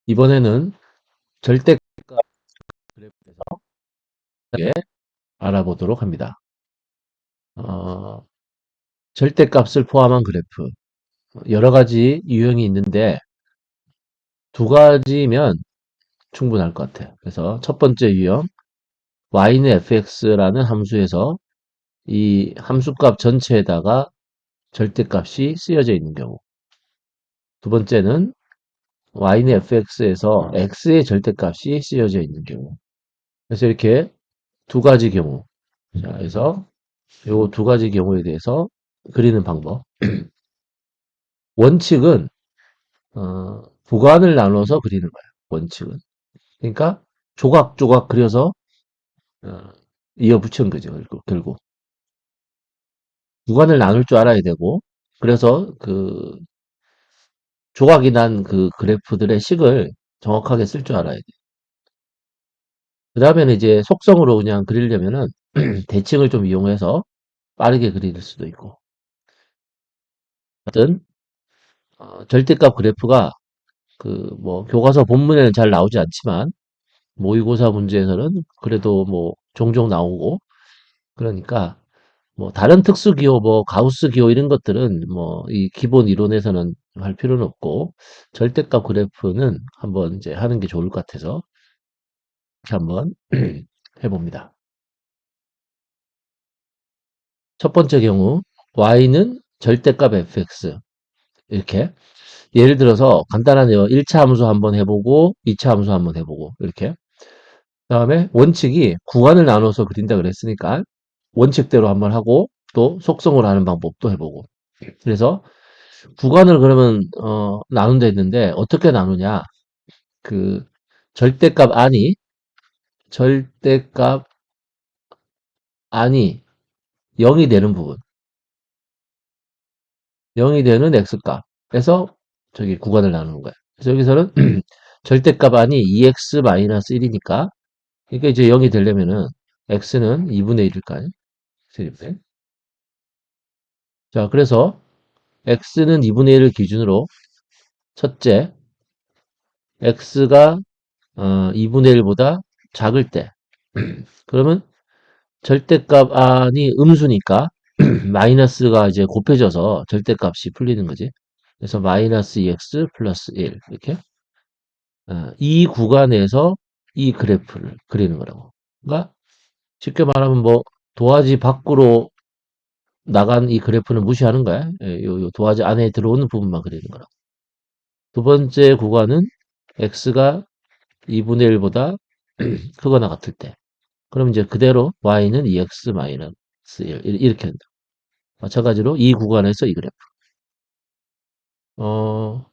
이번에는 절대값 그래프에서 알아보도록 합니다. 어, 절대값을 포함한 그래프. 여러 가지 유형이 있는데 두 가지면 충분할 것 같아요. 그래서 첫 번째 유형, y는 fx라는 함수에서 이 함수값 전체에다가 절대값이 쓰여져 있는 경우. 두 번째는 y는 fx에서 x의 절대값이 쓰여져 있는 경우. 그래서 이렇게 두 가지 경우. 자, 그래서 요 두 가지 경우에 대해서 그리는 방법. 원칙은 구간을 나눠서 그리는 거예요. 원칙은. 그러니까 조각조각 그려서 어, 이어붙이는 거죠. 결국 구간을 나눌 줄 알아야 되고 그래서 그 조각이 난 그 그래프들의 식을 정확하게 쓸 줄 알아야 돼요. 그 다음에는 이제 속성으로 그냥 그리려면은 대칭을 좀 이용해서 빠르게 그릴 수도 있고. 하여튼 절대값 그래프가 그 뭐 교과서 본문에는 잘 나오지 않지만 모의고사 문제에서는 그래도 뭐 종종 나오고 그러니까 뭐 다른 특수 기호 뭐 가우스 기호 이런 것들은 뭐 이 기본 이론에서는 할 필요는 없고 절대값 그래프는 한번 이제 하는 게 좋을 것 같아서 이렇게 한번 해봅니다. 첫 번째 경우 y는 절대값 fx 이렇게 예를 들어서 간단하네요. 1차 함수 한번 해보고 2차 함수 한번 해보고 이렇게 그다음에 원칙이 구간을 나눠서 그린다 그랬으니까 원칙대로 한번 하고 또 속성으로 하는 방법도 해보고 그래서 구간을 그러면 나눈다 했는데 어떻게 나누냐 그 절대값 안이 절대값 안이 0이 되는 부분 0이 되는 x값에서 저기 구간을 나누는 거야. 그래서 여기서는 절대값 안이 2x-1이니까 이게 이제 0이 되려면은 x는 2분의 1일까요? 자, 그래서 x는 2분의 1을 기준으로 첫째, x가 2분의 1보다 작을 때 그러면 절대값 안이 음수니까 마이너스가 이제 곱해져서 절대값이 풀리는 거지. 그래서 마이너스 2x 플러스 1 이렇게 이 구간에서 이 그래프를 그리는 거라고. 그러니까 쉽게 말하면 뭐 도화지 밖으로 나간 이 그래프는 무시하는 거야. 예, 요 도화지 안에 들어오는 부분만 그리는 거라고. 두 번째 구간은 x가 2분의 1보다 크거나 같을 때. 그럼 이제 그대로 y는 2x 마이너스 1 이렇게 한다. 마찬가지로 이 구간에서 이 그래프. 어,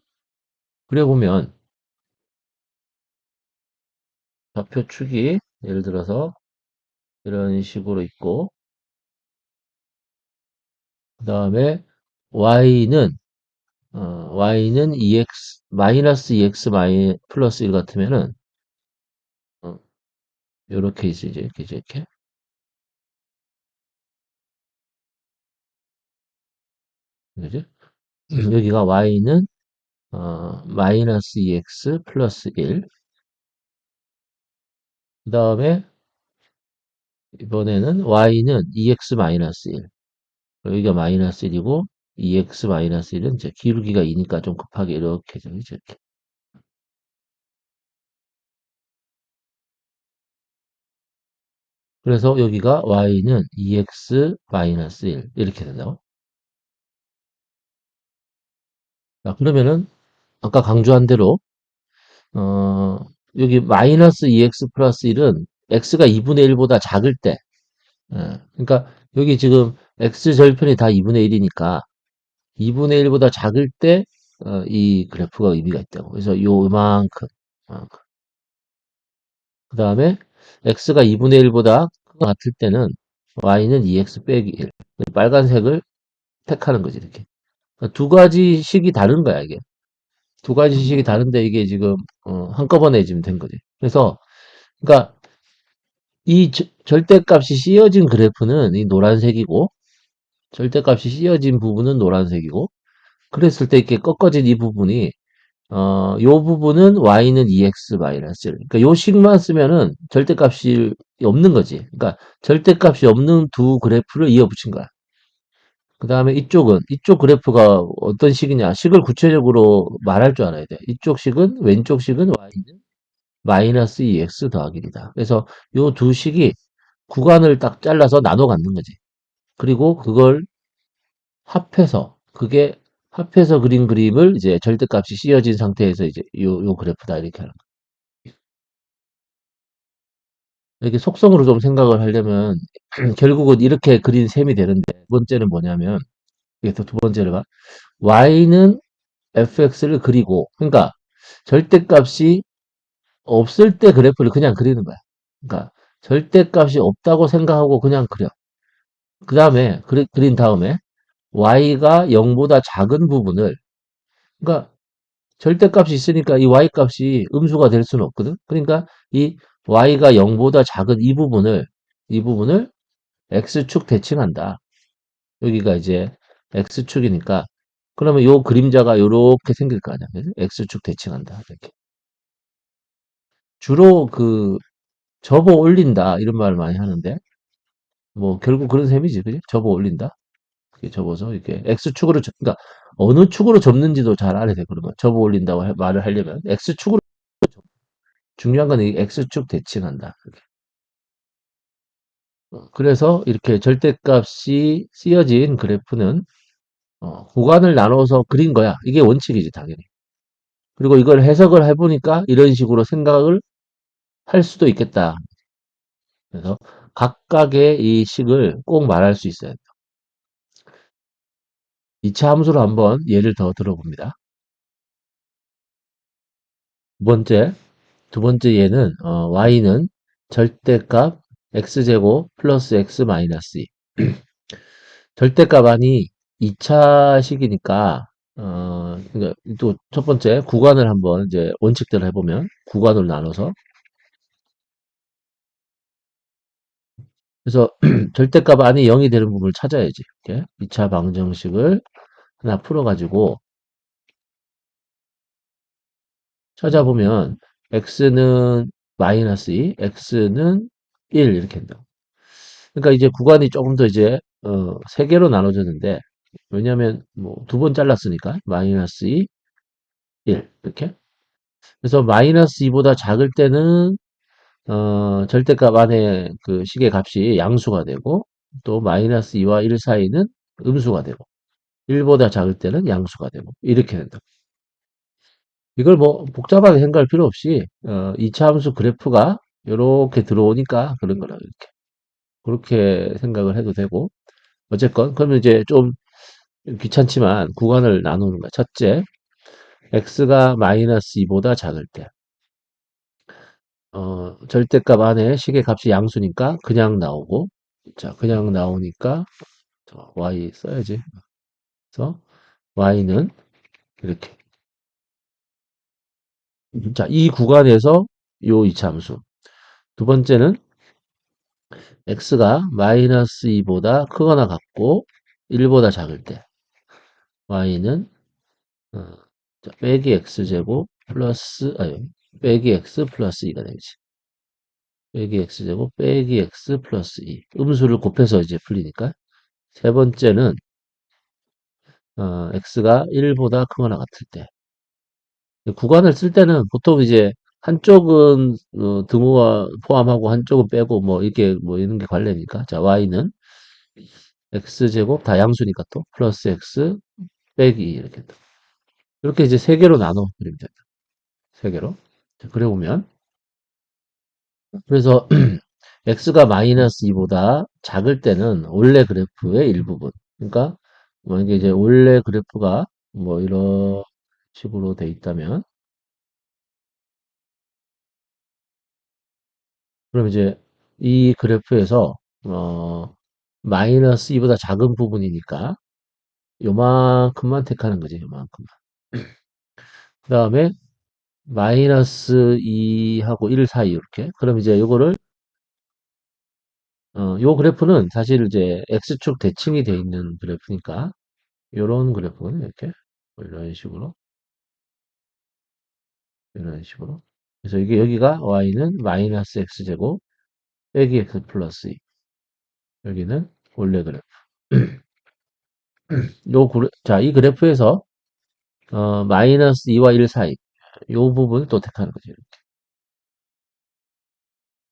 그래 보면 좌표 축이 예를 들어서 이런 식으로 있고 그 다음에 y는 y는 2x 마이너스 2x 플러스 1 같으면은 어, 요렇게 있어 이렇게 그지? 여기가 y는 마이너스 2x 플러스 1. 그 다음에 이번에는 y는 2x 마이너스 1. 여기가 마이너스 1이고 2x 마이너스 1은 이제 기울기가 2니까 좀 급하게 이렇게 좀 이렇게. 그래서 여기가 y는 2x 마이너스 1 이렇게 된다고. 자, 그러면은 아까 강조한 대로 어, 여기 마이너스 2x 플러스 1은 x가 2분의 1보다 작을 때 그러니까 여기 지금 x 절편이 다 2분의 1이니까 2분의 1보다 작을 때 이 그래프가 의미가 있다고. 그래서 요만큼 그 다음에 x가 2분의 1보다 같을 때는 y는 2x 빼기 1 빨간색을 택하는 거지 이렇게 두 가지 식이 다른 거야 이게 두 가지 식이 다른데 이게 지금 한꺼번에 지금 된 거지 그래서 그러니까 이 절대값이 씌어진 그래프는 이 노란색이고 절대값이 씌어진 부분은 노란색이고 그랬을 때 이렇게 꺾어진 이 부분이 요 부분은 y는 2x 마이너스 1. 그러니까 요 식만 쓰면은 절대값이 없는 거지. 그러니까 절대값이 없는 두 그래프를 이어붙인 거야. 그 다음에 이쪽 그래프가 어떤 식이냐. 식을 구체적으로 말할 줄 알아야 돼. 이쪽 식은, 왼쪽 식은 y는 마이너스 2x 더하기 1이다. 그래서 요 두 식이 구간을 딱 잘라서 나눠 갖는 거지. 그리고 그걸 그게 합해서 그린 그림을 이제 절대값이 씌어진 상태에서 이제 요 그래프다. 이렇게 하는 거야. 이렇게 속성으로 좀 생각을 하려면 결국은 이렇게 그린 셈이 되는데 두 번째는 뭐냐면 이게 또 두 번째를 봐. y는 fx를 그리고 그러니까 절대값이 없을 때 그래프를 그냥 그리는 거야. 그러니까 절대값이 없다고 생각하고 그냥 그려. 그 다음에 그린 다음에 y가 0보다 작은 부분을 그러니까 절대값이 있으니까 이 y값이 음수가 될 수는 없거든. 그러니까 이 y가 0보다 작은 이 부분을 x축 대칭한다. 여기가 이제 x축이니까 그러면 요 그림자가 요렇게 생길 거 아니야. 그래서 x축 대칭한다. 이렇게. 주로 접어 올린다 이런 말을 많이 하는데 뭐 결국 그런 셈이지. 그지? 접어 올린다. 이렇게 접어서 이렇게 x축으로 그러니까 어느 축으로 접는지도 잘 알아야 돼. 그러면 접어 올린다고 말을 하려면 x축으로 중요한 건 이 x축 대칭한다. 그래서 이렇게 절대값이 쓰여진 그래프는 구간을 나눠서 그린 거야. 이게 원칙이지, 당연히. 그리고 이걸 해석을 해보니까 이런 식으로 생각을 할 수도 있겠다. 그래서 각각의 이 식을 꼭 말할 수 있어야 돼요. 2차 함수로 한번 예를 더 들어봅니다. 두 번째, 두 번째 예는 y는 절대값 x제곱 플러스 x 마이너스 2. 절대값 아니 2차 식이니까 그러니까 또 첫 번째 구간을 한번 이제 원칙대로 해보면 구간으로 나눠서 그래서 절대값 안이 0이 되는 부분을 찾아야지. 이렇게 2차 방정식을 하나 풀어가지고 찾아보면 x는 마이너스 2, x는 1 이렇게 한다. 그러니까 이제 구간이 조금 더 이제 세 개로 나눠졌는데 왜냐하면 뭐 두 번 잘랐으니까 마이너스 2, 1 이렇게. 그래서 마이너스 2보다 작을 때는 절대값 안에 그 식의 값이 양수가 되고 또 마이너스 2와 1 사이는 음수가 되고 1보다 작을 때는 양수가 되고 이렇게 된다. 이걸 뭐 복잡하게 생각할 필요 없이 2차 함수 그래프가 이렇게 들어오니까 그런 거라 이렇게 그렇게 생각을 해도 되고 어쨌건 그러면 이제 좀 귀찮지만 구간을 나누는 거야. 첫째, x가 마이너스 2보다 작을 때 절대값 안에 식의 값이 양수니까 그냥 나오고 자 그냥 나오니까 y 써야지. 그래서 y는 이렇게 자 이 구간에서 요 이차함수 두 번째는 x가 마이너스 2보다 크거나 같고 1보다 작을 때 y는 어, 자, 빼기 x제곱 플러스 아니 빼기 x 플러스 2가 되지. 빼기 x제곱 빼기 x 플러스 2 음수를 곱해서 이제 풀리니까 세 번째는 x가 1보다 크거나 같을 때 구간을 쓸 때는 보통 이제 한쪽은 등호가 포함하고 한쪽은 빼고 뭐 이렇게 뭐 이런 게 관례니까 자 y는 x제곱 다 양수니까 또 플러스 x 빼기 2 이렇게 또 이렇게 이제 세 개로 나눠 그리면 된다. 세 개로 자, 그래 보면 그래서 x가 마이너스 2보다 작을 때는 원래 그래프의 일부분 그러니까 만약에 이제 원래 그래프가 뭐 이런 식으로 돼 있다면 그럼 이제 이 그래프에서 어, 마이너스 2보다 작은 부분이니까 요만큼만 택하는 거지, 요만큼만. 그 다음에 마이너스 2하고 1 사이 이렇게. 그럼 이제 요거를 요 그래프는 사실 이제 x축 대칭이 돼 있는 그래프니까 요런 그래프는 이렇게 뭐 이런 식으로 이런 식으로. 그래서 이게 여기가 y는 마이너스 x제곱 빼기 x 플러스 2. 여기는 원래 그래프. 자, 이 그래프에서 마이너스 2와 1 사이 요 부분을 또 택하는 거죠.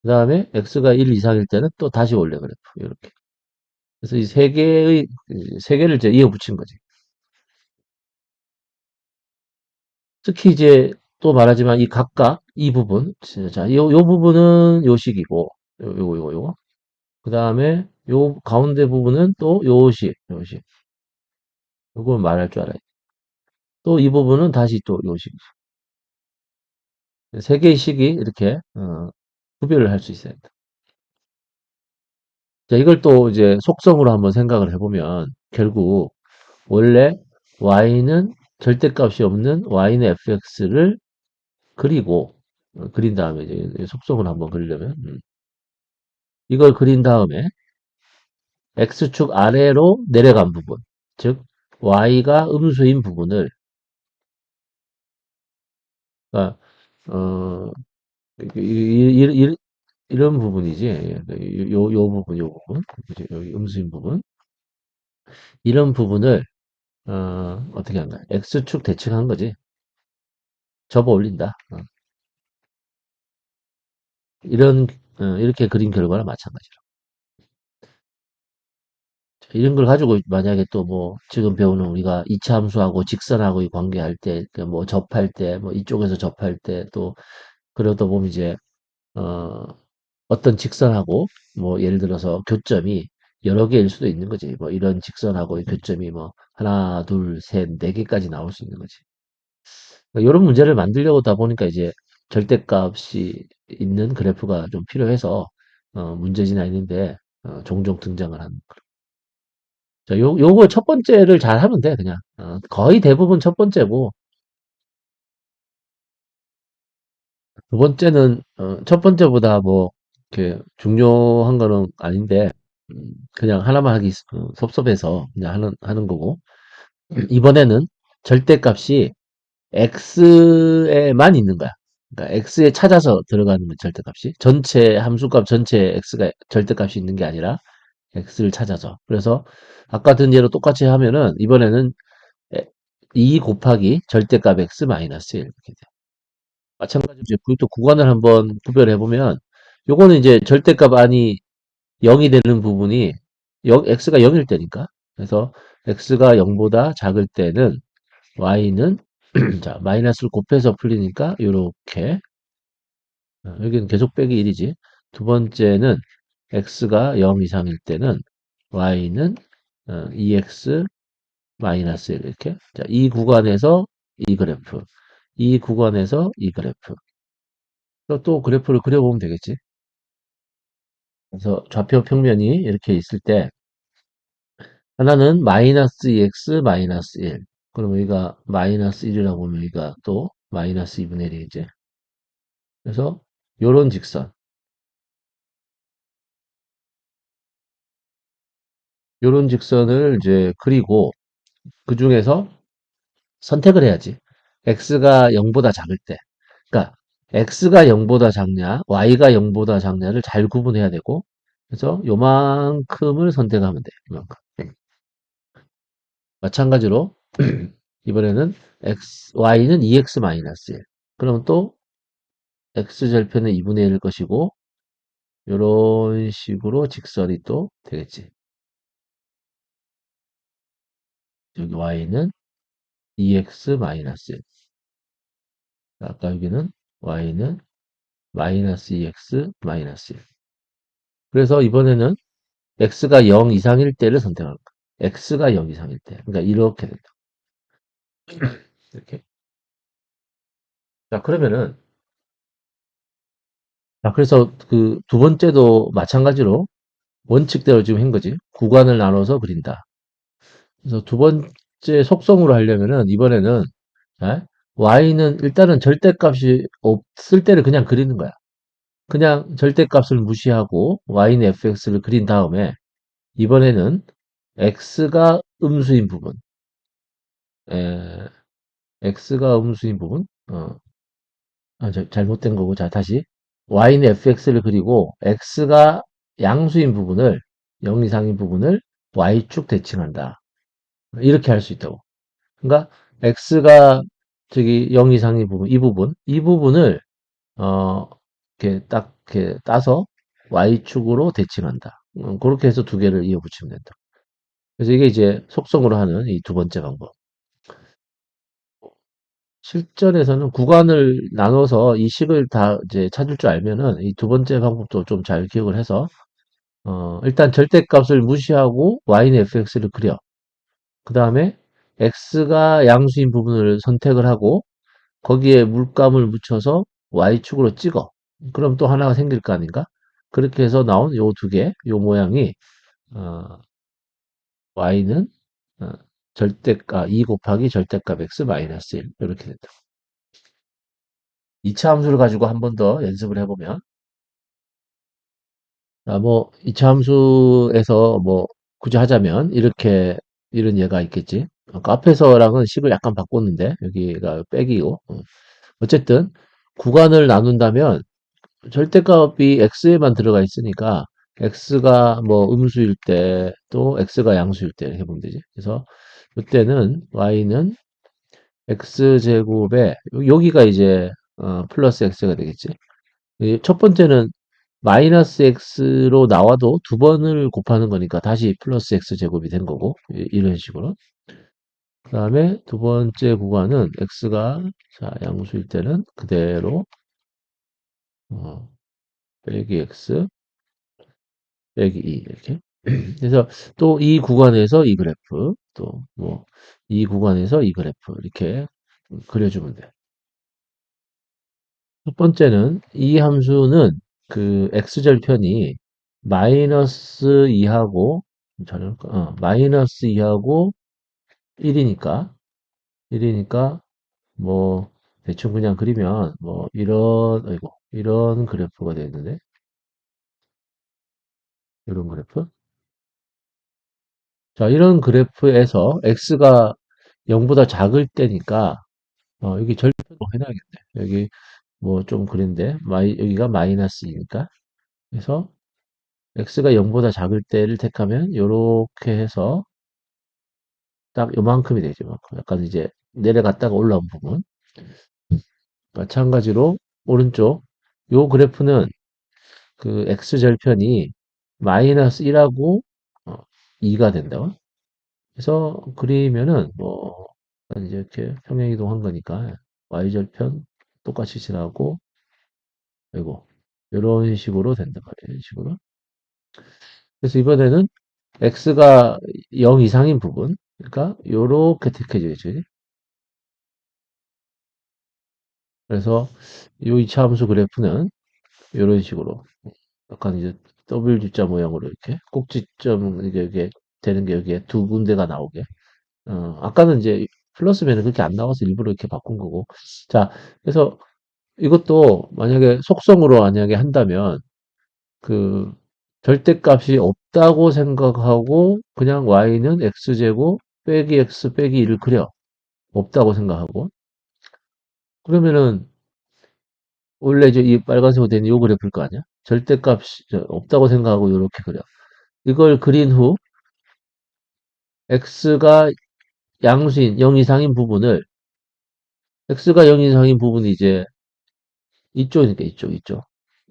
그 다음에 x가 1 이상일 때는 또 다시 원래 그래프 이렇게. 그래서 이 세 개를 이제 이어 붙인 거지. 특히 이제 또 말하지만 이 각각 이 부분, 자, 요 부분은 요식이고, 요거. 그 다음에 요 가운데 부분은 또 요식. 요걸 말할 줄 알아요. 또 이 부분은 다시 또 요식. 세 개의 식이 이렇게, 구별을 할 수 있어야 된다. 자, 이걸 또 이제 속성으로 한번 생각을 해보면, 결국, 원래 y는 절대값이 없는 y는 fx를 그리고, 그린 다음에 이제 속성을 한번 그리려면, 이걸 그린 다음에 x축 아래로 내려간 부분, 즉 y가 음수인 부분을 그러니까 어, 이런 부분이지. 요 부분, 요 부분, 그죠? 여기 음수인 부분, 이런 부분을 어떻게 한가? x축 대칭한 거지. 접어 올린다. 이렇게 그린 결과랑 마찬가지로. 이런 걸 가지고 만약에 또 뭐 지금 배우는 우리가 이차 함수하고 직선하고의 관계할 때, 그뭐 접할 때, 뭐 이쪽에서 접할 때 또 그러다 보면 이제 어, 어떤 직선하고 뭐 예를 들어서 교점이 여러 개일 수도 있는 거지. 뭐 이런 직선하고의 교점이 뭐 하나, 둘, 셋, 네 개까지 나올 수 있는 거지. 이런 문제를 만들려고 다 보니까 이제 절대값이 있는 그래프가 좀 필요해서 문제지나 있는데 종종 등장을 하는. 자, 요거 첫 번째를 잘 하면 돼, 그냥. 거의 대부분 첫 번째고, 두 번째는, 첫 번째보다 뭐, 이렇게 중요한 거는 아닌데, 그냥 하나만 하기 섭섭해서 그냥 하는 거고, 이번에는 절대값이 x에만 있는 거야. 그러니까 x에 찾아서 들어가는 거 절대값이. 전체, 함수값 전체에 x가 절대값이 있는 게 아니라, x를 찾아서. 그래서, 아까 든 예로 똑같이 하면은, 이번에는 2 곱하기 절대값 x 마이너스 1 이렇게 돼. 마찬가지로 이제 또 구간을 한번 구별해 보면 요거는 이제 절대값 안이 0이 되는 부분이 x가 0일 때니까. 그래서 x가 0보다 작을 때는 y는 자, 마이너스를 곱해서 풀리니까 요렇게 여기는 계속 빼기 1이지. 두 번째는 x가 0 이상일 때는 y는 2x 마이너스 1 이렇게. 자, 이 구간에서 이 그래프. 이 구간에서 이 그래프. 또 그래프를 그려보면 되겠지. 그래서 좌표 평면이 이렇게 있을 때 하나는 마이너스 2x 마이너스 1. 그럼 여기가 마이너스 1이라고 보면 여기가 또 마이너스 2분의 1이지. 그래서 요런 직선. 요런 직선을 이제 그리고 그 중에서 선택을 해야지. x가 0보다 작을 때. 그러니까 x가 0보다 작냐, y가 0보다 작냐를 잘 구분해야 되고, 그래서 요만큼을 선택하면 돼. 요만큼. 마찬가지로 이번에는 y는 2x 마이너스 1. 그럼 또 x절편은 2분의 1일 것이고, 요런 식으로 직선이 또 되겠지. 여기 y는 2x 마이너스 1. 아까 여기는 y는 마이너스 2x 마이너스 1. 그래서 이번에는 x가 0 이상일 때를 선택할 거야. x가 0 이상일 때. 그러니까 이렇게 된다. 이렇게. 자, 그러면은, 자, 그래서 그 두 번째도 마찬가지로 원칙대로 지금 한 거지. 구간을 나눠서 그린다. 그래서 두 번째 속성으로 하려면은 이번에는 에? y는 일단은 절대값이 없을 때를 그냥 그리는 거야. 그냥 절대값을 무시하고 y는 fx를 그린 다음에 이번에는 x가 음수인 부분, 에, x가 음수인 부분, 잘못된 거고. 자, 다시. y는 fx를 그리고 x가 양수인 부분을, 0 이상인 부분을 y축 대칭한다. 이렇게 할 수 있다고. 그러니까 x가 저기 0 이상인 부분, 이 부분을 이렇게 딱 이렇게 따서 y축으로 대칭한다. 그렇게 해서 두 개를 이어 붙이면 된다. 그래서 이게 이제 속성으로 하는 이 두 번째 방법. 실전에서는 구간을 나눠서 이 식을 다 이제 찾을 줄 알면은 이 두 번째 방법도 좀 잘 기억을 해서 일단 절대값을 무시하고 y는 fx를 그려. 그 다음에 x가 양수인 부분을 선택을 하고 거기에 물감을 묻혀서 y축으로 찍어. 그럼 또 하나가 생길 거 아닌가? 그렇게 해서 나온 요 두 개, 요 모양이 어, y는 어, 2 곱하기 절대값 x 마이너스 1 이렇게 된다. 2차 함수를 가지고 한 번 더 연습을 해보면 뭐 2차 함수에서 뭐 굳이 하자면 이렇게 이런 예가 있겠지. 아까 앞에서랑은 식을 약간 바꿨는데 여기가 빼기고 어쨌든 구간을 나눈다면 절대값이 x에만 들어가 있으니까 x가 뭐 음수일 때 또 x가 양수일 때 이렇게 보면 되지. 그래서 이때는 y는 x제곱에 여기가 이제 플러스 x가 되겠지. 이 첫 번째는 마이너스 x로 나와도 두 번을 곱하는 거니까 다시 플러스 x제곱이 된 거고 이런 식으로. 그 다음에 두 번째 구간은 x가 자 양수일 때는 그대로 어, 빼기 x 빼기 2 이렇게. 그래서 또 이 구간에서 이 그래프 또 뭐 이 구간에서 이 그래프 이렇게 그려주면 돼. 첫 번째는 이 함수는 그 x절편이 마이너스 2하고 마이너스 2하고 1이니까 뭐 대충 그냥 그리면 뭐 이런 그래프가 되는데 이런 그래프. 자, 이런 그래프에서 x가 0보다 작을 때니까 여기 절편으로 해놔야겠네. 여기 뭐 좀 그런데 여기가 마이너스이니까 그래서 x가 0보다 작을 때를 택하면 요렇게 해서 딱 요만큼이 되죠. 요만큼. 약간 이제 내려갔다가 올라온 부분. 마찬가지로 오른쪽 요 그래프는 그 x절편이 마이너스 1하고 2가 된다. 그래서 그리면은 뭐 이제 이렇게 평행이동한 거니까 y절편 똑같이 지나고 그리고 이런 식으로 된단 말이에요. 이런 식으로. 그래서 이번에는 x가 0 이상인 부분, 그러니까 요렇게 택해져야지. 그래서 요 이차 함수 그래프는 이런 식으로 약간 이제 W자 모양으로 이렇게 꼭지점 이게 되는 게 여기에 두 군데가 나오게. 아까는 이제 플러스면은 그렇게 안 나와서 일부러 이렇게 바꾼 거고. 자, 그래서 이것도 만약에 속성으로 만약에 한다면 그 절대값이 없다고 생각하고 그냥 y는 x제곱 빼기 x 빼기 1을 그려. 없다고 생각하고. 그러면은 원래 이제 이 빨간색으로 된 요 그래프일 거 아니야? 절대값이 없다고 생각하고 이렇게 그려. 이걸 그린 후 x가 양수인 0 이상인 부분을 x가 0 이상인 부분이 이제 이쪽이니까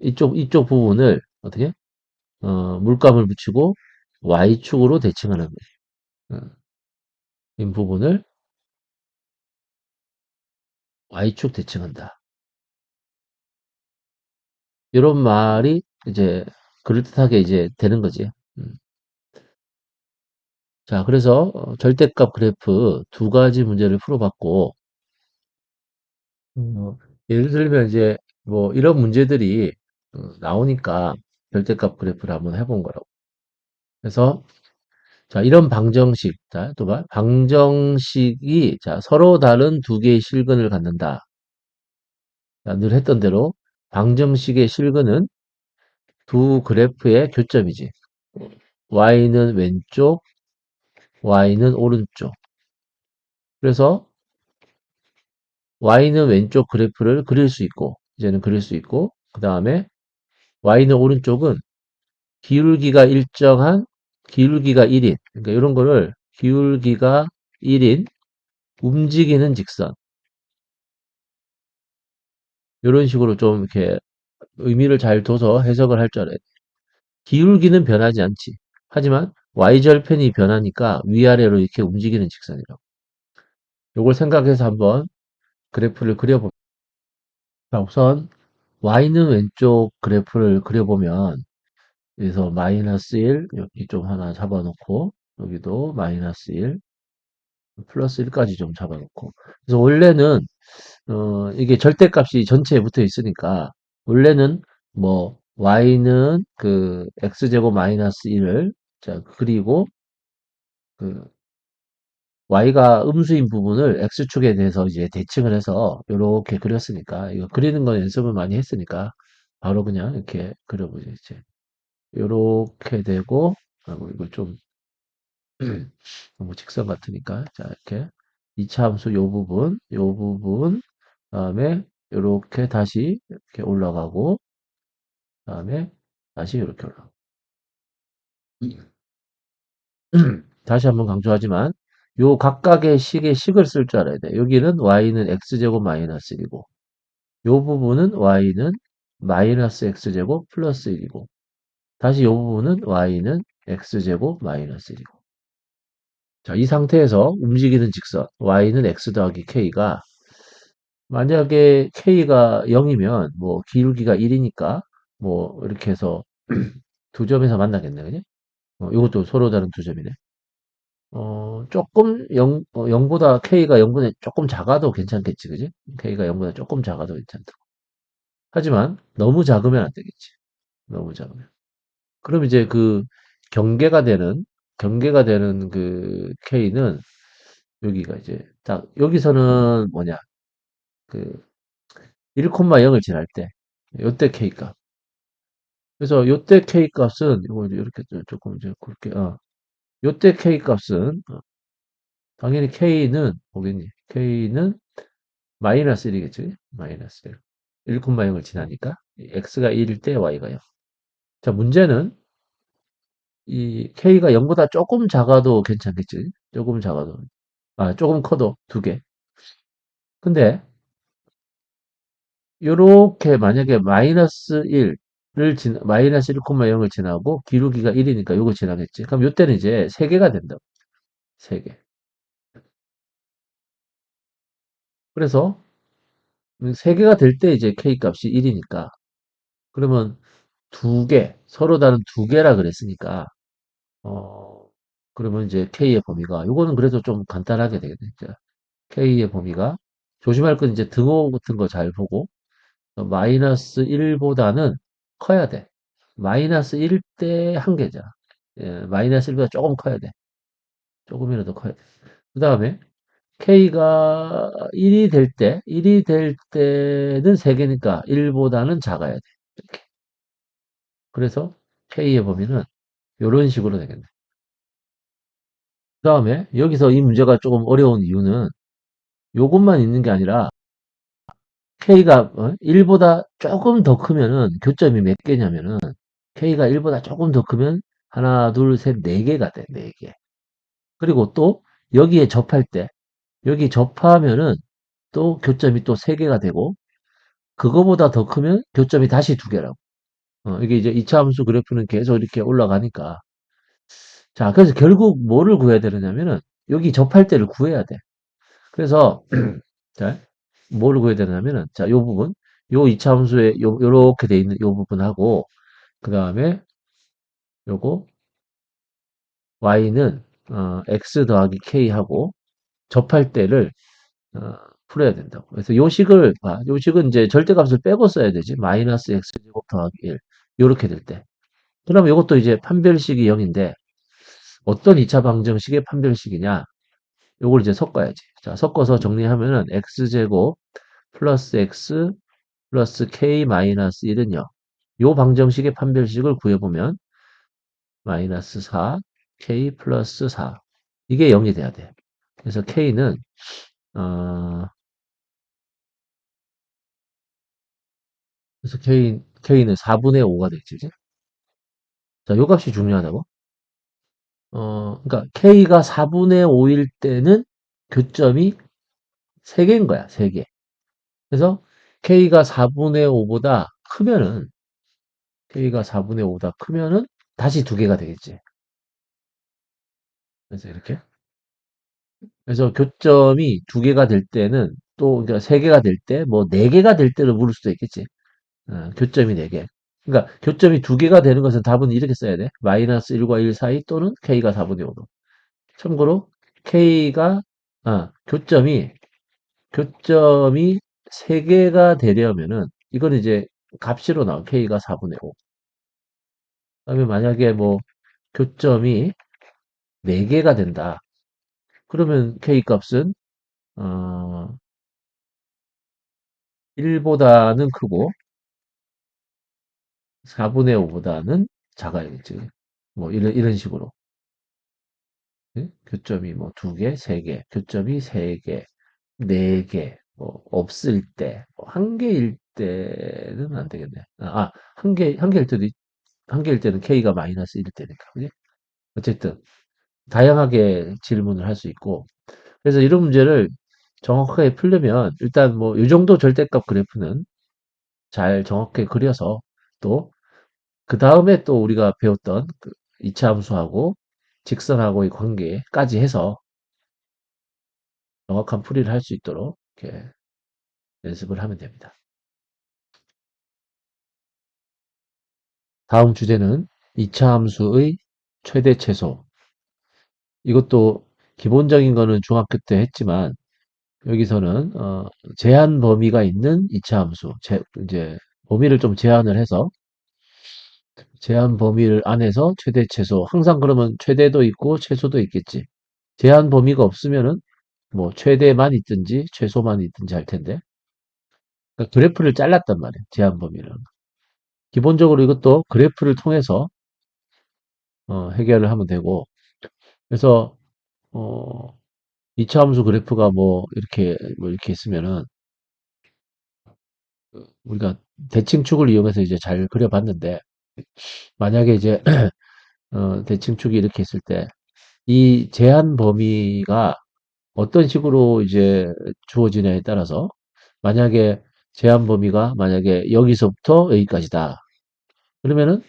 이쪽 부분을 어떻게 물감을 붙이고 y축으로 대칭하는 거예요. 이 부분을 y축 대칭한다. 이런 말이 이제 그럴듯하게 이제 되는 거지. 음. 자, 그래서 절대값 그래프 두 가지 문제를 풀어봤고 어, 예를 들면 이제 뭐 이런 문제들이 나오니까 절대값 그래프를 한번 해본 거라고. 그래서 자, 이런 방정식, 자, 또 봐. 방정식이 자, 서로 다른 두 개의 실근을 갖는다. 자, 늘 했던 대로 방정식의 실근은 두 그래프의 교점이지. y는 왼쪽, y는 오른쪽. 그래서 y는 왼쪽 그래프를 그릴 수 있고 이제는 그릴 수 있고, 그 다음에 y는 오른쪽은 기울기가 일정한 기울기가 1인 그러니까 이런 거를 기울기가 1인 움직이는 직선 이런 식으로 좀 이렇게 의미를 잘 둬서 해석을 할 줄 알아요. 기울기는 변하지 않지. 하지만 y절편이 변하니까 위아래로 이렇게 움직이는 직선이라고. 이걸 생각해서 한번 그래프를 그려봅니다. 자, 우선 y는 왼쪽 그래프를 그려보면 여기서 마이너스 1 여기 좀 하나 잡아놓고 여기도 마이너스 1 플러스 1까지 좀 잡아놓고 그래서 원래는 이게 절대값이 전체에 붙어 있으니까 원래는 뭐 y는 그 x제곱 마이너스 1을 자 그리고 그 y가 음수인 부분을 x축에 대해서 이제 대칭을 해서 이렇게 그렸으니까 이거 그리는 건 연습을 많이 했으니까 바로 그냥 이렇게 그려보죠 이제 이렇게 되고 하고 이걸 좀 너무 직선 같으니까 자 이렇게 이차 함수 요 부분 다음에 이렇게 다시 이렇게 올라가고 다음에 다시 이렇게 올라가고 다시 한번 강조하지만 요 각각의 식의 식을 쓸 줄 알아야 돼. 여기는 y는 x제곱 마이너스 1이고 요 부분은 y는 마이너스 x제곱 플러스 1이고 다시 요 부분은 y는 x제곱 마이너스 1이고 자, 이 상태에서 움직이는 직선 y는 x 더하기 k가 만약에 k가 0이면 뭐 기울기가 1이니까 뭐 이렇게 해서 두 점에서 만나겠네, 그지? 이것도 서로 다른 두 점이네. 조금 0보다 k가 0보다 조금 작아도 괜찮겠지, 그지? k가 0보다 조금 작아도 괜찮다. 하지만 너무 작으면 안 되겠지. 너무 작으면. 그럼 이제 그 경계가 되는 경계가 되는 그 k는 여기가 이제 딱 여기서는 뭐냐? 그 1,0을 지날 때 요때 k 값. 그래서 요때 k 값은 이거 이렇게 조금 이제 굵게 요때 k 값은 당연히 k는 뭐겠니? k는 마이너스 1이겠지? 마이너스 1. 1,0을 지나니까 x가 1일 때 y가 0. 자, 문제는 이 k가 0보다 조금 작아도 괜찮겠지? 조금 작아도. 조금 커도 두 개. 근데 요렇게 만약에 마이너스 1을 마이너스 1,0을 지나고 기울기가 1이니까 요거 지나겠지. 그럼 요때는 이제 3개가 된다고. 3개. 그래서 3개가 될 때 이제 k 값이 1이니까 그러면 두 개, 서로 다른 두 개라 그랬으니까 어 그러면 이제 k의 범위가 요거는 그래도 좀 간단하게 되겠네. 자, k의 범위가 조심할 건 이제 등호 같은 거 잘 보고 마이너스 1보다는 커야 돼. 마이너스 1일 때 한 개자. 예, 마이너스 1보다 조금 커야 돼. 조금이라도 커야 돼. 그 다음에 k가 1이 될 때는 3개니까 1보다는 작아야 돼. 이렇게. 그래서 k의 범위는 이런 식으로 되겠네. 그 다음에 여기서 이 문제가 조금 어려운 이유는 요것만 있는 게 아니라 k가 1보다 조금 더 크면은 교점이 몇 개냐면은 k가 1보다 조금 더 크면 하나, 둘, 셋, 네 개가 돼. 네 개. 그리고 또 여기에 접할 때 여기 접하면은 또 교점이 또 세 개가 되고 그거보다 더 크면 교점이 다시 두 개라고. 이게 이제 이차 함수 그래프는 계속 이렇게 올라가니까 자, 그래서 결국 뭐를 구해야 되느냐면은 여기 접할 때를 구해야 돼. 그래서 자, 뭐를 구해야 되냐면은 자, 요 부분 요 이차 함수에 요렇게 돼 있는 요 부분하고 그다음에 요거 y는 x 더하기 k하고 접할 때를 어, 풀어야 된다고. 그래서 요 식을 봐. 요 식은 이제 절대값을 빼고 써야 되지. 마이너스 x제곱 더하기 1. 요렇게 될 때. 그러면 이것도 이제 판별식이 0인데 어떤 2차 방정식의 판별식이냐? 요걸 이제 섞어야지. 자, 섞어서 정리하면은 x제곱 플러스 x 플러스 k 마이너스 1은 0. 요 방정식의 판별식을 구해보면 마이너스 4 k 플러스 4 이게 0이 돼야 돼. 그래서 k는 어, 그래서 K는 4분의 5가 되겠지. 그지? 자, 요 값이 중요하다고. 그러니까 K가 4분의 5일 때는 교점이 3개인 거야, 3개. 그래서 K가 4분의 5보다 크면은, K가 4분의 5보다 크면은 다시 2개가 되겠지. 그래서 이렇게. 그래서 교점이 2개가 될 때는 또, 그러니까 3개가 될 때, 뭐 4개가 될 때를 물을 수도 있겠지. 교점이 4개. 그러니까 교점이 2개가 되는 것은 답은 이렇게 써야 돼. 마이너스 1과 1 사이 또는 K가 4분의 5도. 참고로 K가, 교점이 3개가 되려면은, 이건 이제 값으로 나와. K가 4분의 5. 그다음에 만약에 뭐 교점이 4개가 된다. 그러면 K 값은 1보다는 크고 4분의 5보다는 작아야겠지. 뭐 이런 식으로. 예? 교점이 뭐 2개, 3개, 교점이 3개, 4개, 뭐 없을 때, 뭐 1개일 때는 안 되겠네. 한 개일 때는 K가 마이너스 1일 때니까. 그지? 어쨌든 다양하게 질문을 할 수 있고, 그래서 이런 문제를 정확하게 풀려면 일단 뭐 이 정도 절대값 그래프는 잘 정확하게 그려서, 또 그 다음에 또 우리가 배웠던 그 이차함수하고 직선하고의 관계까지 해서 정확한 풀이를 할 수 있도록 이렇게 연습을 하면 됩니다. 다음 주제는 이차함수의 최대 최소. 이것도 기본적인 거는 중학교 때 했지만 여기서는 제한 범위가 있는 이차함수, 이제 범위를 좀 제한을 해서 제한 범위를 안에서 최대 최소. 항상 그러면 최대도 있고 최소도 있겠지. 제한 범위가 없으면은 뭐 최대만 있든지 최소만 있든지 할 텐데, 그러니까 그래프를 잘랐단 말이에요. 제한 범위를. 기본적으로 이것도 그래프를 통해서 해결을 하면 되고, 그래서 어, 이차함수 그래프가 뭐 이렇게 있으면은 우리가 대칭축을 이용해서 이제 잘 그려봤는데, 만약에 이제 대칭축이 이렇게 있을 때 이 제한 범위가 어떤 식으로 이제 주어지냐에 따라서, 만약에 제한 범위가 만약에 여기서부터 여기까지다. 그러면은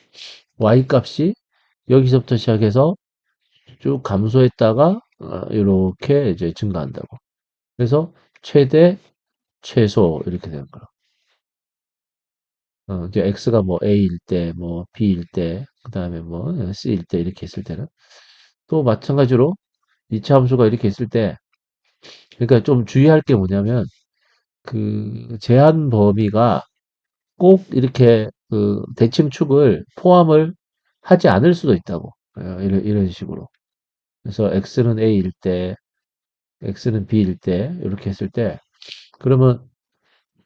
y 값이 여기서부터 시작해서 쭉 감소했다가 이렇게 이제 증가한다고. 그래서 최대, 최소 이렇게 되는 거라. 이제 x가 뭐 a일 때, 뭐 b일 때, 그다음에 뭐 c일 때 이렇게 있을 때는 또 마찬가지로 이차 함수가 이렇게 있을 때, 그러니까 좀 주의할 게 뭐냐면 그 제한 범위가 꼭 이렇게 그 대칭축을 포함을 하지 않을 수도 있다고. 이런 식으로. 그래서 x는 a일 때, x는 b일 때 이렇게 했을 때, 그러면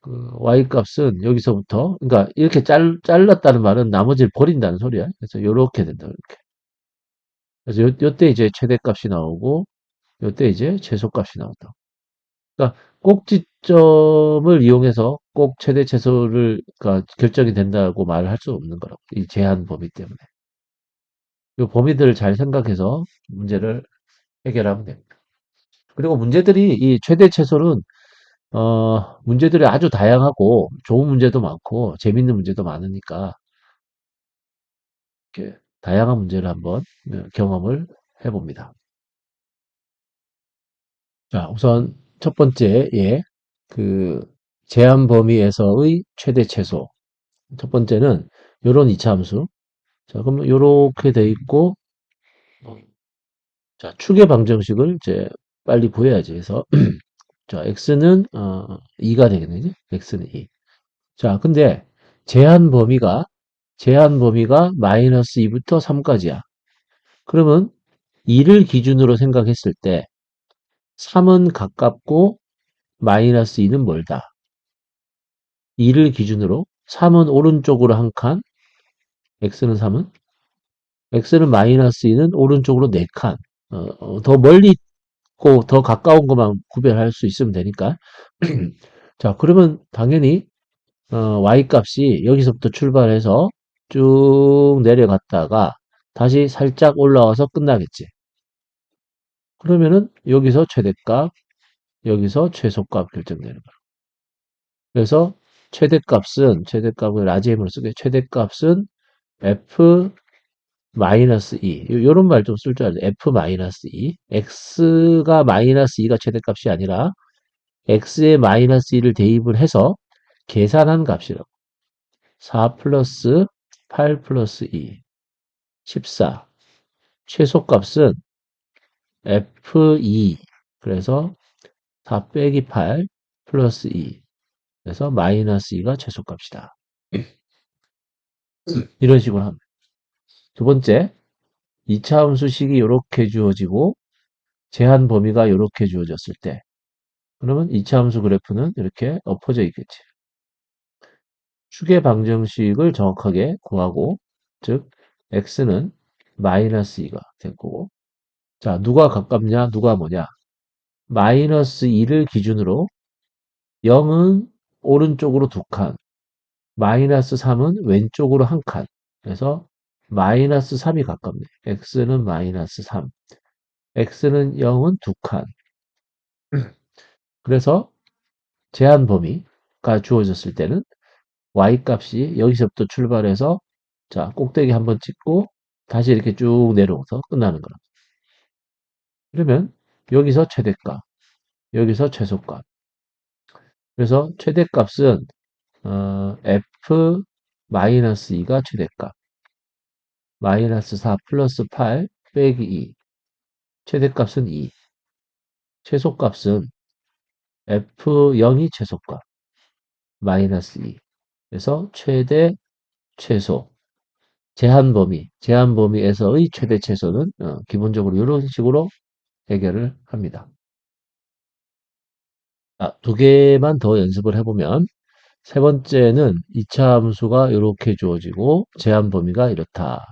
그 y 값은 여기서부터, 그러니까 이렇게 잘랐다는 말은 나머지를 버린다는 소리야. 그래서 이렇게 된다. 이렇게. 그래서 요때 이제 최대값이 나오고 요때 이제 최소값이 나온다. 그러니까 꼭지점을 이용해서 꼭 최대 최소를, 그러니까 결정이 된다고 말을 할 수 없는 거라고. 이 제한 범위 때문에. 이 범위들을 잘 생각해서 문제를 해결하면 됩니다. 그리고 문제들이, 이 최대 최소는 문제들이 아주 다양하고 좋은 문제도 많고 재밌는 문제도 많으니까 이렇게 다양한 문제를 한번 경험을 해봅니다. 자, 우선 첫 번째, 그 제한 범위에서의 최대 최소. 첫 번째는 요런 이차함수. 자, 그럼 요렇게 돼 있고, 자, 축의 방정식을 이제 빨리 구해야지. 그래서 자, x는 2가 되겠네. x는 2. 자, 근데 제한 범위가 마이너스 2부터 3까지야. 그러면 2를 기준으로 생각했을 때 3은 가깝고 마이너스 2는 멀다. 2를 기준으로 3은 오른쪽으로 한 칸, x는 마이너스 2는 오른쪽으로 4칸. 더 멀리 있고 더 가까운 것만 구별할 수 있으면 되니까. 자, 그러면 당연히 y 값이 여기서부터 출발해서 쭉 내려갔다가 다시 살짝 올라와서 끝나겠지. 그러면은 여기서 최대값, 여기서 최소값 결정되는 거야. 그래서 최대값을 라지 M으로 쓰게 최대값은 F 마이너스 2. 요런 말 좀 쓸 줄 알아요. F 마이너스 2. X가 마이너스 2가 최대값이 아니라 X에 마이너스 2를 대입을 해서 계산한 값이라고. 4 플러스 8 플러스 2. 14. 최소값은 F2. 그래서 4 빼기 8 플러스 2. 그래서 마이너스 2가 최소값이다. 이런 식으로 합니다. 두 번째, 2차 함수식이 이렇게 주어지고 제한 범위가 이렇게 주어졌을 때 그러면 2차 함수 그래프는 이렇게 엎어져 있겠지. 축의 방정식을 정확하게 구하고 즉 x는 마이너스 2가 될 거고 자 누가 가깝냐 누가 뭐냐 마이너스 2를 기준으로 0은 오른쪽으로 2칸 마이너스 3은 왼쪽으로 1칸 그래서 마이너스 3이 가깝네. x는 마이너스 3 x는 0은 2칸 그래서 제한 범위가 주어졌을 때는 y 값이 여기서부터 출발해서 자 꼭대기 한번 찍고 다시 이렇게 쭉 내려오서 끝나는 거라. 그러면 여기서 최대값, 여기서 최소값. 그래서 최대값은 f 마이너스 2가 최대값, 마이너스 4 플러스 8 빼기 2. 최대값은 2. 최소값은 f0이 최소값, 마이너스 2. 그래서 최대, 최소. 제한 범위에서의 최대 최소는 기본적으로 이런 식으로 해결을 합니다. 두 개만 더 연습을 해보면 세 번째는 2차 함수가 이렇게 주어지고 제한 범위가 이렇다.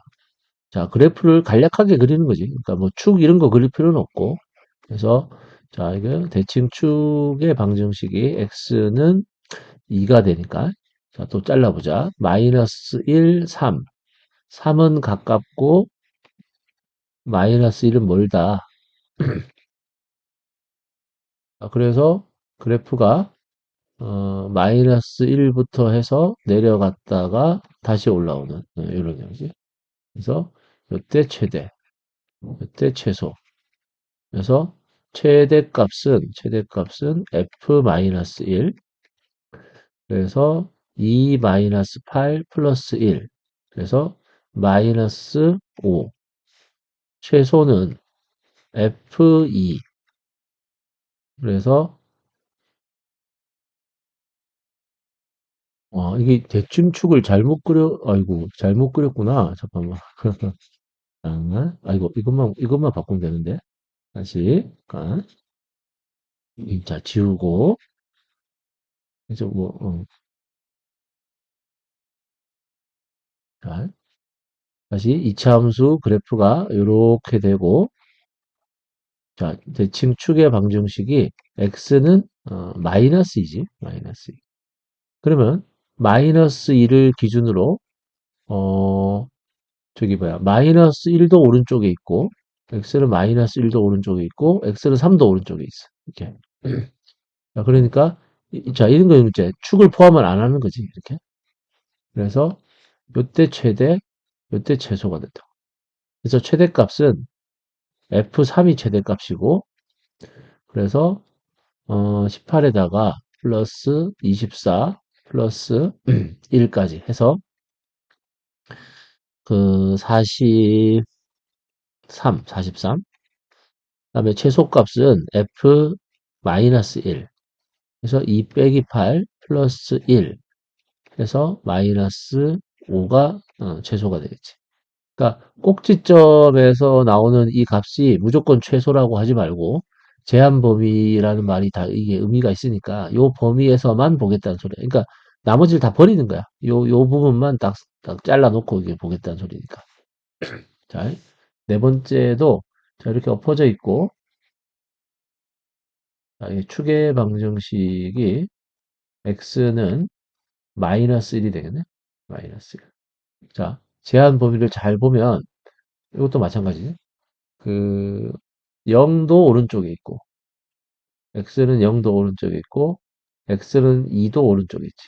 자, 그래프를 간략하게 그리는 거지. 그러니까 뭐 축 이런 거 그릴 필요는 없고. 그래서 자, 이게 대칭 축의 방정식이 x는 2가 되니까 자, 또 잘라보자. 마이너스 1, 3. 3은 가깝고 마이너스 1은 멀다. 그래서 그래프가 마이너스 1부터 해서 내려갔다가 다시 올라오는 이런 형식. 그래서 이때 최대, 이때 최소. 그래서 최대값은 f-1. 그래서 2 마이너스 8 플러스 1. 그래서 마이너스 5. 최소는 f2. 그래서 이게 대칭축을 잘못 아이고, 잘못 그렸구나. 잠깐만. 아이고, 이것만 바꾸면 되는데. 다시, 자, 지우고, 이제 뭐, 자, 다시 이차 함수 그래프가 이렇게 되고, 자, 대칭 축의 방정식이 x는 마이너스 2지, 마이너스 2. 그러면 마이너스 2를 기준으로, 저기 뭐야, 마이너스 1도 오른쪽에 있고, x는 마이너스 1도 오른쪽에 있고, x는 3도 오른쪽에 있어. 이렇게. 자, 그러니까, 자, 이런 거 이제 축을 포함을 안 하는 거지, 이렇게. 그래서, 요때 최대, 요때 최소가 됐다. 그래서 최대값은 F3이 최대값이고, 그래서, 18에다가 플러스 24 플러스 1까지 해서, 그 43. 그 다음에 최소값은 F 마이너스 1. 그래서 2 빼기 8 플러스 1 해서 마이너스 5가 최소가 되겠지. 그러니까 꼭지점에서 나오는 이 값이 무조건 최소라고 하지 말고 제한 범위라는 말이 다 이게 의미가 있으니까 요 범위에서만 보겠다는 소리야. 그러니까 나머지를 다 버리는 거야. 요 부분만 딱 잘라놓고 이게 보겠다는 소리니까. 자, 네 번째도 자, 이렇게 엎어져 있고 자, 이 축의 방정식이 x는 마이너스 1이 되겠네. 마이너스 1. 자, 제한 범위를 잘 보면 이것도 마찬가지네. 그 0도 오른쪽에 있고 x는 0도 오른쪽에 있고 x는 2도 오른쪽에 있지.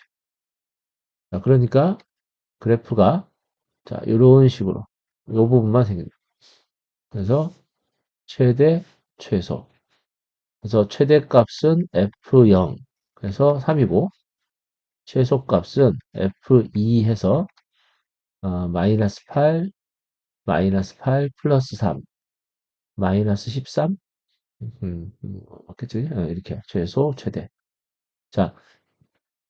자, 그러니까 그래프가 자, 이런 식으로 이 부분만 생깁니다. 그래서 최대, 최소. 그래서 최대값은 f0 그래서 3이고 최소값은 f2 해서 마이너스 8, 마이너스 8 플러스 3, 마이너스 13. 맞겠지? 이렇게 최소, 최대. 자,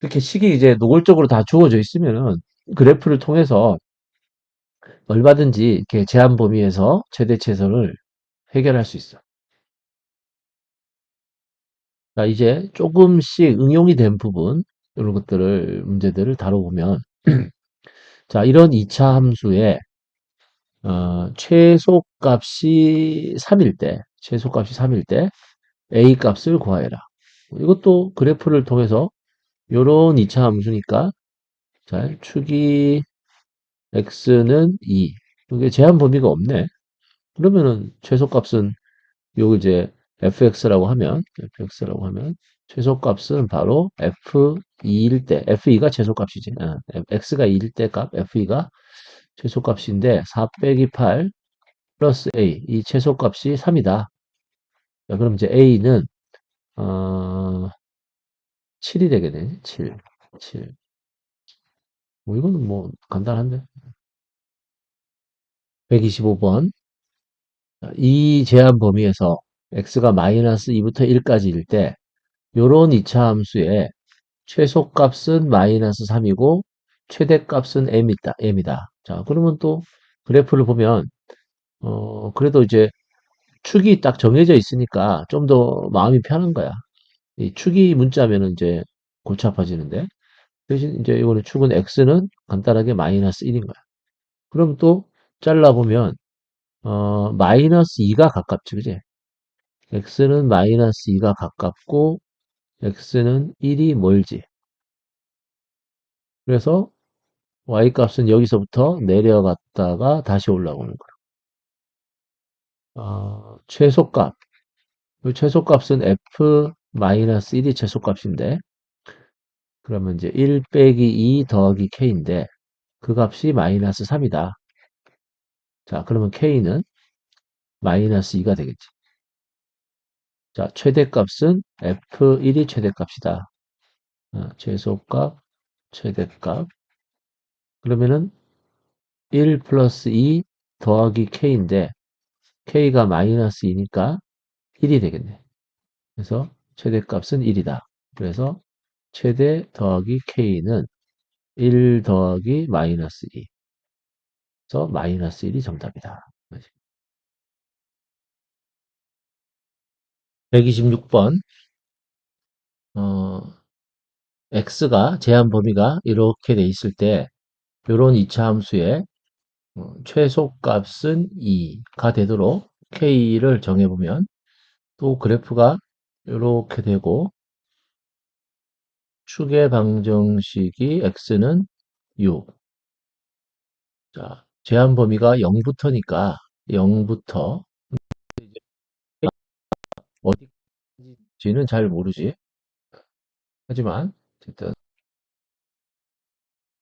이렇게 식이 이제 노골적으로 다 주어져 있으면은 그래프를 통해서 얼마든지 이렇게 제한 범위에서 최대 최소를 해결할 수 있어. 자, 이제 조금씩 응용이 된 부분, 이런 것들을, 문제들을 다뤄보면, 자, 이런 2차 함수의, 최소값이 3일 때, A 값을 구하여라. 이것도 그래프를 통해서, 요런 2차 함수니까, 자, 축이 x는 2. 이게 제한 범위가 없네. 그러면은, 최소값은 요 이제 fx라고 하면 최소값은 바로 f2일 때 f2가 최소값이지. x가 2일 때 값 f2가 최소값인데 4 빼기 8 플러스 a 이 최소값이 3이다. 자, 그럼 이제 a는 7이 되겠네. 7. 7. 뭐 이거는 뭐 간단한데. 125번. 이 제한 범위에서 x가 마이너스 2부터 1까지일 때 요런 2차 함수에 최소값은 마이너스 3이고 최대값은 m이다. 자, 그러면 또 그래프를 보면 그래도 이제 축이 딱 정해져 있으니까 좀 더 마음이 편한 거야. 이 축이 문자면은 이제 골치 아파지는데 대신 이제 이거는 축은 x는 간단하게 마이너스 1인 거야. 그럼 또 잘라보면 마이너스 2가 가깝지, 그지? x는 마이너스 2가 가깝고 x는 1이 멀지. 그래서 y 값은 여기서부터 내려갔다가 다시 올라오는 거야. 최소값. 이 최소값은 f-1이 최소값인데, 그러면 이제 1 빼기 2 더하기 k인데, 그 값이 마이너스 3이다. 자, 그러면 k는 마이너스 2가 되겠지. 자, 최대값은 f1이 최대값이다. 최소값, 최대값. 그러면은 1 플러스 2 더하기 k인데, k가 마이너스 2니까 1이 되겠네. 그래서 최대값은 1이다. 그래서 최대 더하기 k는 1 더하기 마이너스 2. 그래서 마이너스 1이 정답이다. 126번 x가 제한 범위가 이렇게 돼 있을 때 이런 2차 함수의 최소값은 2가 되도록 k를 정해보면 또 그래프가 이렇게 되고 축의 방정식이 x는 6. 자, 제한 범위가 0부터니까 0부터 어디지는 잘 모르지. 하지만 어쨌든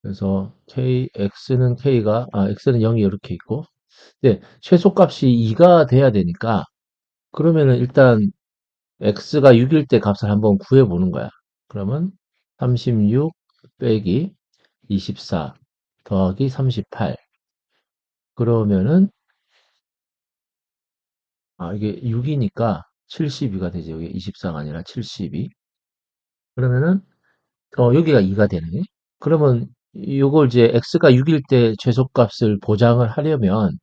그래서 x는 0이 이렇게 있고 네, 최소값이 2가 돼야 되니까 그러면은 일단 x가 6일 때 값을 한번 구해 보는 거야. 그러면 36 빼기 24 더하기 38 그러면은 이게 6이니까 72가 되죠. 여기 24가 아니라 72. 그러면은 여기가 2가 되네. 그러면 요걸 이제 x가 6일 때 최소값을 보장을 하려면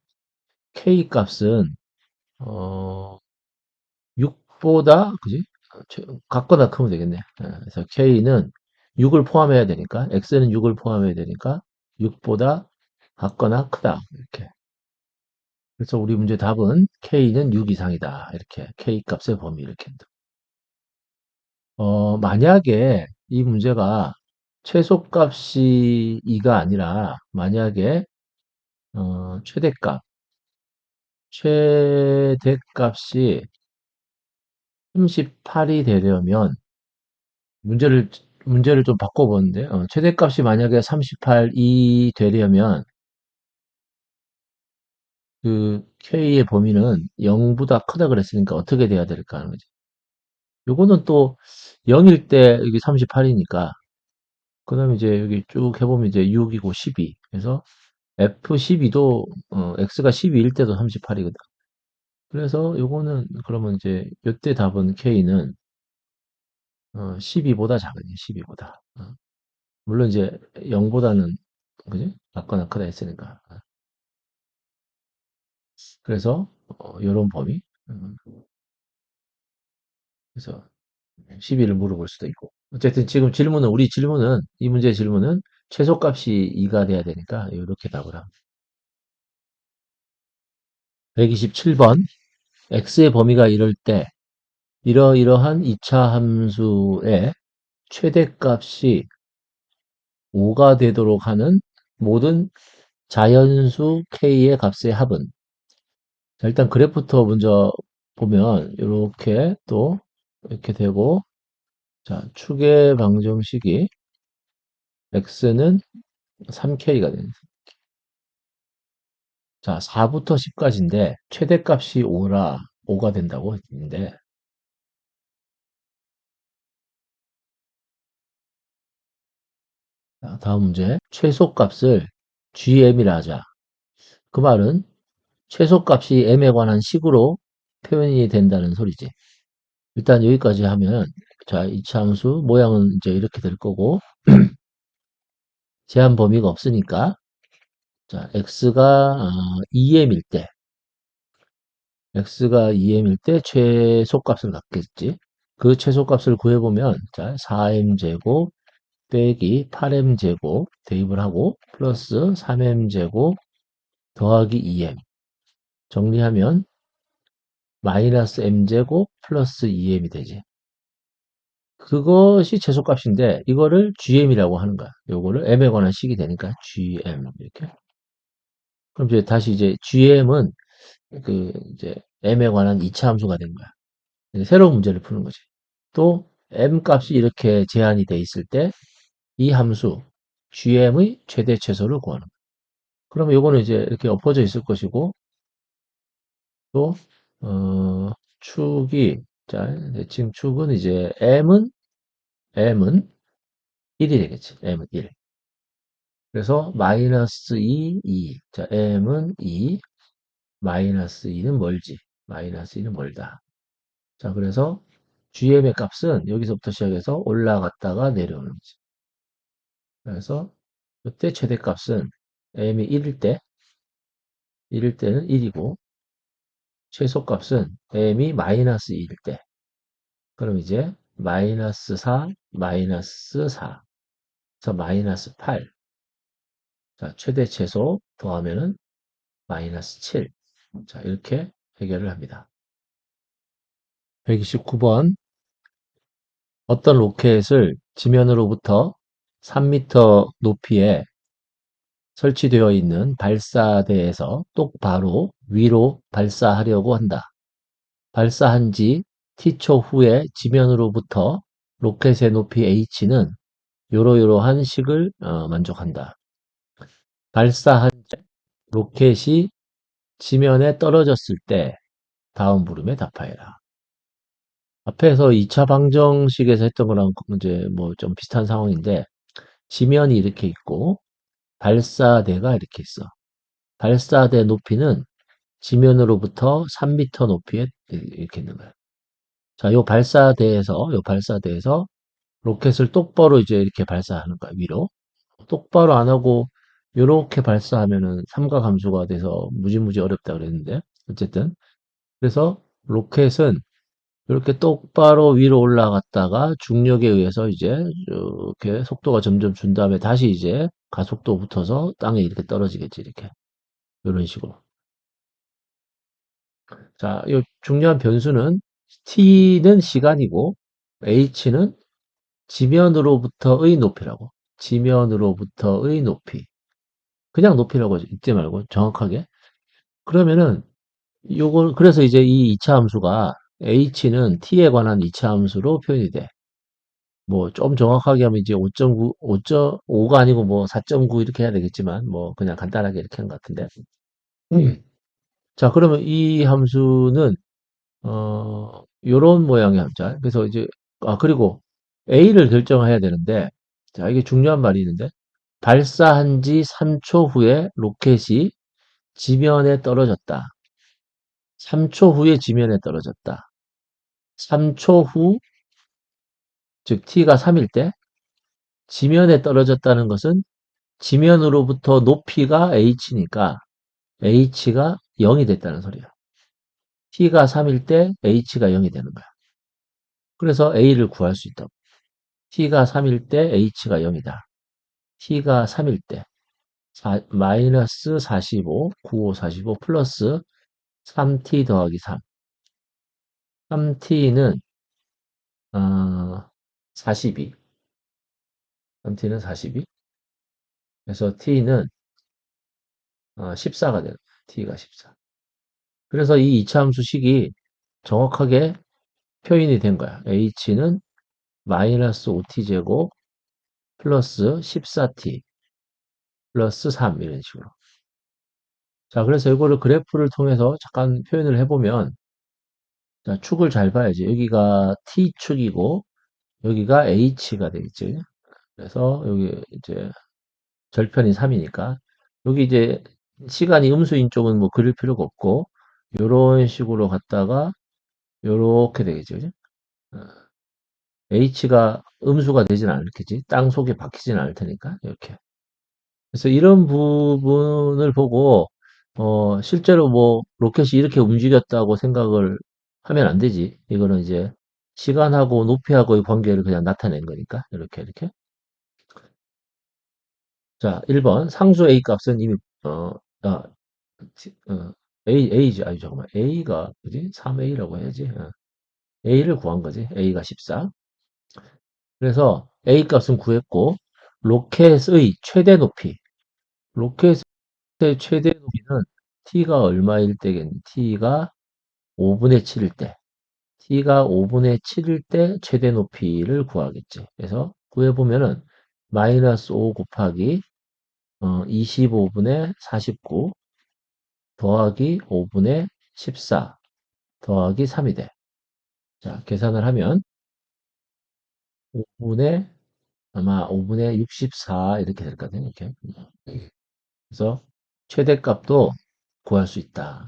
k 값은 어 6보다 그지? 같거나 크면 되겠네. 그래서 k는 6을 포함해야 되니까 x는 6을 포함해야 되니까 6보다 같거나 크다. 이렇게. 그래서 우리 문제 답은 k는 6 이상이다. 이렇게 k 값의 범위 이렇게. 만약에 이 문제가 최소값이 2가 아니라 만약에 최대값이 38이 되려면 문제를 문제를 좀 바꿔보는데 최대값이 만약에 38이 되려면 그 K의 범위는 0보다 크다 그랬으니까 어떻게 돼야 될까 하는 거지. 요거는 또 0일 때 여기 38이니까 그 다음에 이제 여기 쭉 해보면 이제 6이고 12 그래서 F12도 X가 12일 때도 38이거든. 그래서 요거는 그러면 이제 요때 답은 K는 12보다 작으니 12보다. 물론 이제 0보다는 그지? 작거나 크다 했으니까. 그래서 요런 범위. 그래서 시비를 물어볼 수도 있고. 어쨌든 지금 우리 질문은, 이 문제의 질문은 최소값이 2가 돼야 되니까 이렇게 답을 합니다. 127번. x의 범위가 이럴 때 이러이러한 2차 함수의 최대값이 5가 되도록 하는 모든 자연수 k의 값의 합은. 자, 일단 그래프부터 먼저 보면 이렇게 또 이렇게 되고, 자, 축의 방정식이 x는 3k가 됩니다. 자, 4부터 10까지인데 최대값이 5가 된다고 했는데, 자, 다음 문제. 최소값을 gm이라 하자. 그 말은 최소값이 m에 관한 식으로 표현이 된다는 소리지. 일단 여기까지 하면, 자, 이차함수 모양은 이제 이렇게 될 거고, 제한 범위가 없으니까, 자, x가 2m일 때, x가 2m일 때 최소값을 갖겠지. 그 최소값을 구해보면, 자, 4m제곱 빼기 8m제곱 대입을 하고, 플러스 3m제곱 더하기 2m. 정리하면, 마이너스 m제곱 플러스 2m이 되지. 그것이 최소값인데 이거를 GM이라고 하는 거야. 요거를 M에 관한 식이 되니까 GM 이렇게. 그럼 이제 다시 이제 GM은 그 이제 M에 관한 이차 함수가 된 거야. 이제 새로운 문제를 푸는 거지. 또 M 값이 이렇게 제한이 돼 있을 때 이 함수 GM의 최대 최소를 구하는 거야. 그러면 요거는 이제 이렇게 엎어져 있을 것이고 또 축이 자 지금 축은 이제 M은 1이 되겠지. M은 1. 그래서 마이너스 2, 2. 자, m은 2, 마이너스 2는 멀지. 마이너스 2는 멀다. 자, 그래서 gm의 값은 여기서부터 시작해서 올라갔다가 내려오는 거지. 그래서 이때 최대값은 m이 1일 때는 1이고 최소값은 m이 마이너스 2일 때. 그럼 이제 마이너스 4, 마이너스 4. 그래서 마이너스 8. 자, 최대 최소 더하면은 마이너스 7. 자, 이렇게 해결을 합니다. 129번. 어떤 로켓을 지면으로부터 3m 높이에 설치되어 있는 발사대에서 똑바로 위로 발사하려고 한다. 발사한 지 T초 후에 지면으로부터 로켓의 높이 h는 요러요러한 식을 만족한다. 발사한 로켓이 지면에 떨어졌을 때 다음 물음에 답하여라. 앞에서 2차 방정식에서 했던 거랑 이제 뭐 좀 비슷한 상황인데 지면이 이렇게 있고 발사대가 이렇게 있어. 발사대 높이는 지면으로부터 3m 높이에 이렇게 있는 거야. 자, 요 발사대에서 로켓을 똑바로 이제 이렇게 발사하는 거야, 위로. 똑바로 안 하고 요렇게 발사하면은 삼각함수가 돼서 무지무지 어렵다 그랬는데 어쨌든 그래서 로켓은 이렇게 똑바로 위로 올라갔다가 중력에 의해서 이제 이렇게 속도가 점점 준 다음에 다시 이제 가속도 붙어서 땅에 이렇게 떨어지겠지, 이렇게. 이런 식으로. 자, 이 중요한 변수는 t는 시간이고 h는 지면으로부터의 높이라고. 지면으로부터의 높이. 그냥 높이라고 읽지 말고 정확하게. 그러면은 요걸 그래서 이제 이 이차 함수가 h는 t에 관한 이차 함수로 표현이 돼. 뭐 좀 정확하게 하면 이제 5.9, 5.5가 아니고 뭐 4.9 이렇게 해야 되겠지만 뭐 그냥 간단하게 이렇게 한 것 같은데. 자, 그러면 이 함수는 요런 모양의 함자. 그래서 이제 그리고 A를 결정해야 되는데 자, 이게 중요한 말이 있는데 발사한 지 3초 후에 로켓이 지면에 떨어졌다. 3초 후에 지면에 떨어졌다. 3초 후, 즉 t가 3일 때 지면에 떨어졌다는 것은 지면으로부터 높이가 h니까 h가 0이 됐다는 소리야. t가 3일 때 h가 0이 되는 거야. 그래서 a를 구할 수 있다고. t가 3일 때 h가 0이다. t가 3일 때 마이너스 45, 95, 45 플러스 3t 더하기 3. 3t는 42. 3t는 42. 그래서 t는 14가 되는 거야. t가 14. 그래서 이 이차함수식이 정확하게 표현이 된 거야. h는 마이너스 5t제곱 플러스 14t 플러스 3 이런 식으로. 자, 그래서 이거를 그래프를 통해서 잠깐 표현을 해보면 자, 축을 잘 봐야지. 여기가 t축이고 여기가 h가 되겠죠. 그래서 여기 이제 절편이 3이니까 여기 이제 시간이 음수인 쪽은 뭐 그릴 필요가 없고 요런 식으로 갔다가 요렇게 되겠죠. 그죠? 어, h가 음수가 되진 않겠지. 땅 속에 박히진 않을 테니까 이렇게. 그래서 이런 부분을 보고 실제로 뭐 로켓이 이렇게 움직였다고 생각을 하면 안 되지. 이거는 이제 시간하고 높이하고의 관계를 그냥 나타낸 거니까 이렇게 이렇게. 자, 1번 상수 A 값은 이미 아, 어, A지. 아니 잠깐만. A가 그지? 3A라고 해야지. A를 구한 거지. A가 14. 그래서 A 값은 구했고 로켓의 최대 높이. 로켓의 최대 높이는 t가 얼마일 때겠니? t가 5분의 7일 때. t가 5분의 7일 때 최대 높이를 구하겠지. 그래서 구해보면은 마이너스 5 곱하기 25분의 49 더하기 5분의 14 더하기 3이 돼. 자, 계산을 하면 5분의 아마 5분의 64 이렇게 될 거거든요. 이렇게. 그래서 최대값도 구할 수 있다.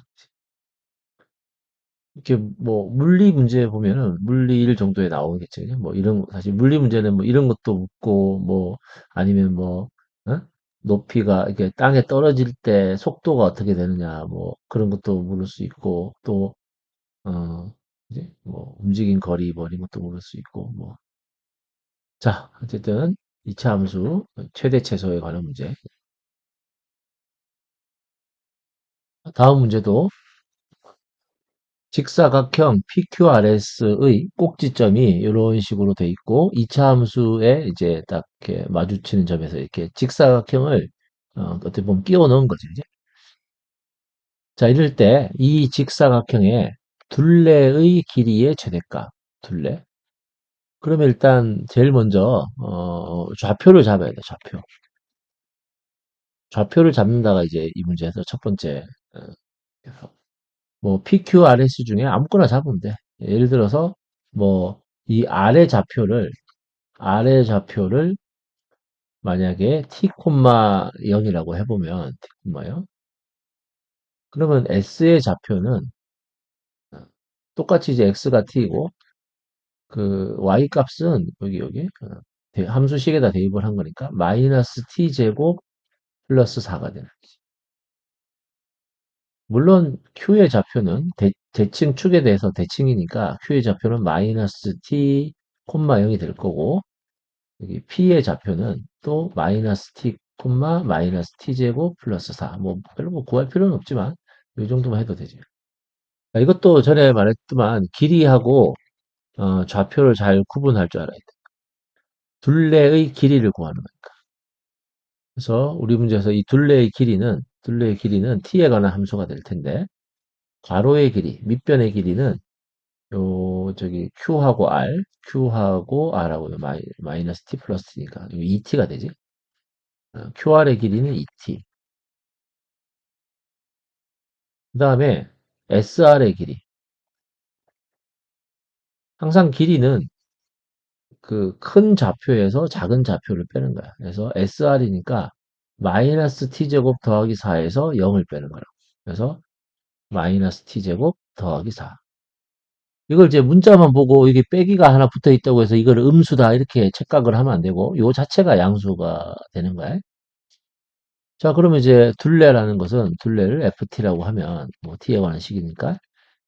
이렇게 뭐 물리 문제 보면은 물리 1 정도에 나오겠죠. 그죠? 뭐 이런 사실 물리 문제는 뭐 이런 것도 묻고 뭐 아니면 뭐 어? 높이가 이렇게 땅에 떨어질 때 속도가 어떻게 되느냐 뭐 그런 것도 물을 수 있고 또 이제 뭐 움직인 거리 뭐 이런 것도 물을 수 있고 뭐 자, 어쨌든 이차 함수 최대 최소에 관한 문제. 다음 문제도 직사각형 PQRS의 꼭지점이 이런 식으로 돼 있고 이차 함수에 이제 딱 이렇게 마주치는 점에서 이렇게 직사각형을 어떻게 보면 끼워 넣은 거죠. 이제. 자, 이럴 때 이 직사각형의 둘레의 길이의 최대값, 둘레. 그러면 일단 제일 먼저 좌표를 잡아야 돼. 좌표. 좌표를 잡는다가 이제 이 문제에서 첫 번째 뭐 PQRS 중에 아무거나 잡으면 돼. 예를 들어서 뭐 이 아래 좌표를 만약에 t, 0이라고 해보면 t, 0 그러면 s의 좌표는 똑같이 이제 x가 t이고 그 y 값은 여기 함수식에다 대입을 한 거니까 마이너스 t 제곱 플러스 4가 되는 거지. 물론 q의 좌표는 대칭 축에 대해서 대칭이니까 q의 좌표는 마이너스 t, 0이 될 거고 여기 p의 좌표는 또 마이너스 t, 마이너스 t 제곱 플러스 4. 뭐 별로 뭐 구할 필요는 없지만 이 정도만 해도 되죠. 자, 이것도 전에 말했지만 길이하고 좌표를 잘 구분할 줄 알아야 돼. 둘레의 길이를 구하는 거니까. 그래서 우리 문제에서 이 둘레의 길이는 t에 관한 함수가 될 텐데, 괄호의 길이, 밑변의 길이는 저기 q하고 r하고 마이너스 t 플러스 t니까 2t가 되지. QR의 길이는 2t. 그 다음에 SR의 길이. 항상 길이는 그 큰 좌표에서 작은 좌표를 빼는 거야. 그래서 SR이니까 마이너스 t제곱 더하기 4에서 0을 빼는 거라고. 그래서 마이너스 t제곱 더하기 4. 이걸 이제 문자만 보고 이게 빼기가 하나 붙어 있다고 해서 이걸 음수다 이렇게 착각을 하면 안 되고 요 자체가 양수가 되는 거야. 자, 그러면 이제 둘레를 ft라고 하면 뭐 t에 관한 식이니까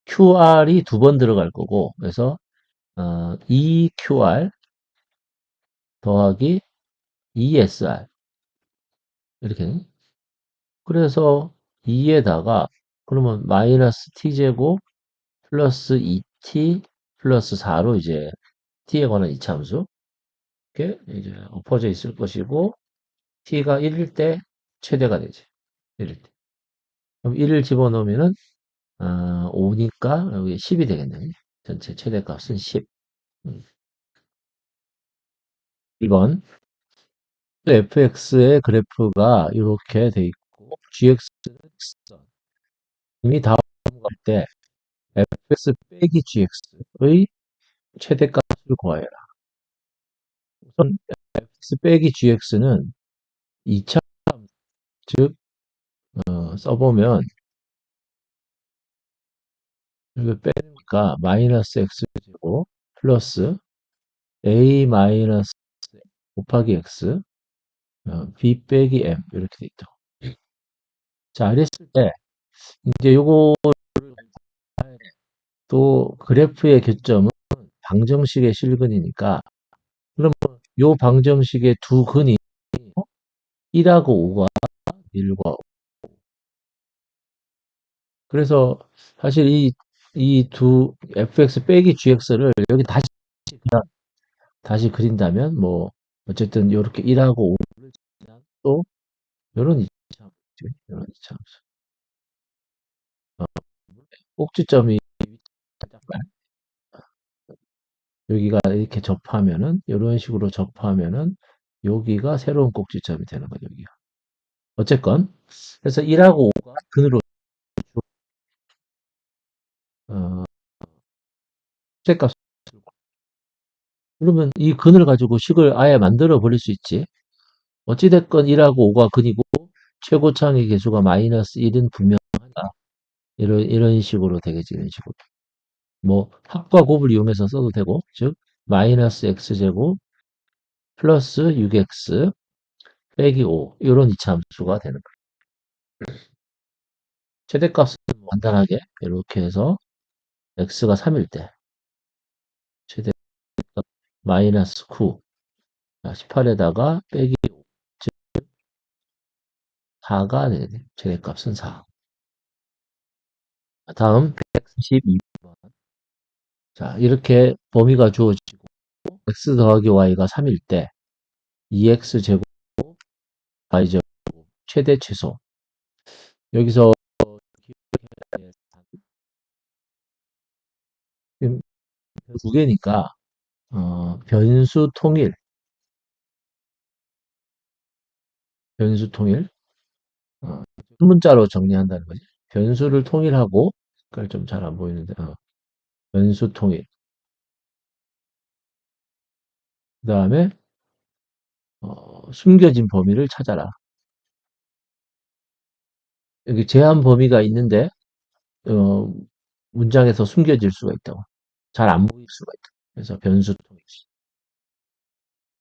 qr이 두 번 들어갈 거고 그래서 2qr 더하기 2sr 이렇게 되네. 그래서 2에다가 그러면 마이너스 t제곱 플러스 2t 플러스 4로 이제 t에 관한 이차함수 이렇게 이제 엎어져 있을 것이고 t가 1일 때 최대가 되지. 1일 때. 그럼 1을 집어넣으면은 5니까 여기 10이 되겠네. 전체 최대값은 10. 1번 fx의 그래프가 이렇게 돼 있고 gx는 x선. 이미 다음 갈때 fx 빼기 gx의 최대값을 구하여라. 우선 fx 빼기 gx는 2차 즉 써보면 이거 빼니까 마이너스 x제곱 플러스 a 마이너스 곱하기 x b 빼기 m 이렇게 돼 있죠. 자, 이랬을 때 이제 요거 또 그래프의 교점은 방정식의 실근이니까 그러면 요 방정식의 두 근이 1하고 5가 1과 5. 그래서 사실 이 두 fx 빼기 gx를 여기 다시 그린다면 뭐 어쨌든 이렇게 1하고 5를 또 요런 이차함수 요런 이차함수 꼭지점이 잠깐 여기가 이렇게 접하면은 이런 식으로 접하면은 여기가 새로운 꼭지점이 되는 거죠. 여기가. 어쨌건 그래서 1하고 5가 근으로 어, 값 그러면 이 근을 가지고 식을 아예 만들어 버릴 수 있지. 어찌됐건 1하고 5가 근이고 최고창의 개수가 마이너스 1은 분명하다. 이런 식으로 되겠지. 이런 식으로. 뭐 합과 곱을 이용해서 써도 되고 즉 마이너스 x제곱 플러스 6x 빼기 5 이런 이차함수가 되는 거예요. 최대값은 간단하게 이렇게 해서 x가 3일 때 최대값 마이너스 9 18에다가 빼기 5, 즉 4가 되네. 최대값은 4. 다음 132번. 자, 이렇게 범위가 주어지고 x 더하기 y가 3일 때 2x 제곱 y 제곱 최대 최소. 여기서 두 개니까 변수 통일 한 문자로 정리한다는 거지. 변수를 통일하고 그걸 좀 잘 안 보이는데 변수 통일. 그 다음에 숨겨진 범위를 찾아라. 여기 제한 범위가 있는데 어, 문장에서 숨겨질 수가 있다고. 잘 안 보일 수가 있다. 그래서 변수 통일.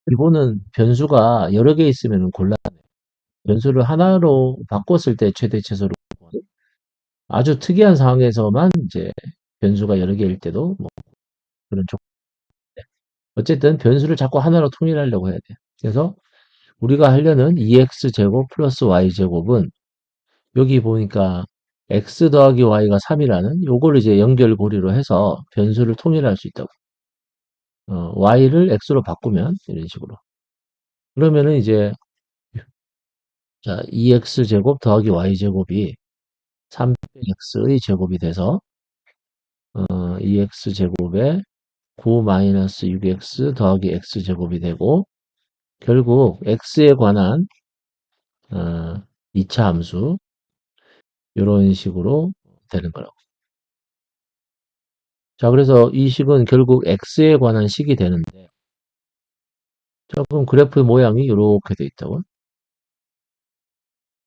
기본은 변수가 여러 개 있으면 곤란해. 변수를 하나로 바꿨을 때 최대 최소로 구하는 아주 특이한 상황에서만 이제 변수가 여러 개일 때도 뭐 그런 조 어쨌든 변수를 자꾸 하나로 통일하려고 해야 돼. 그래서 우리가 하려는 2x제곱 플러스 y제곱은 여기 보니까 x 더하기 y가 3이라는 요거를 이제 연결고리로 해서 변수를 통일할 수 있다고. y를 x로 바꾸면 이런 식으로. 그러면은 이제 자, 2x제곱 더하기 y제곱이 3x의 제곱이 돼서 2x제곱에 9 마이너스 6x 더하기 x제곱이 되고 결국 x에 관한 2차 함수 이런 식으로 되는 거라고. 자, 그래서 이 식은 결국 x에 관한 식이 되는데 자, 그럼 그래프 모양이 이렇게 돼 있다고.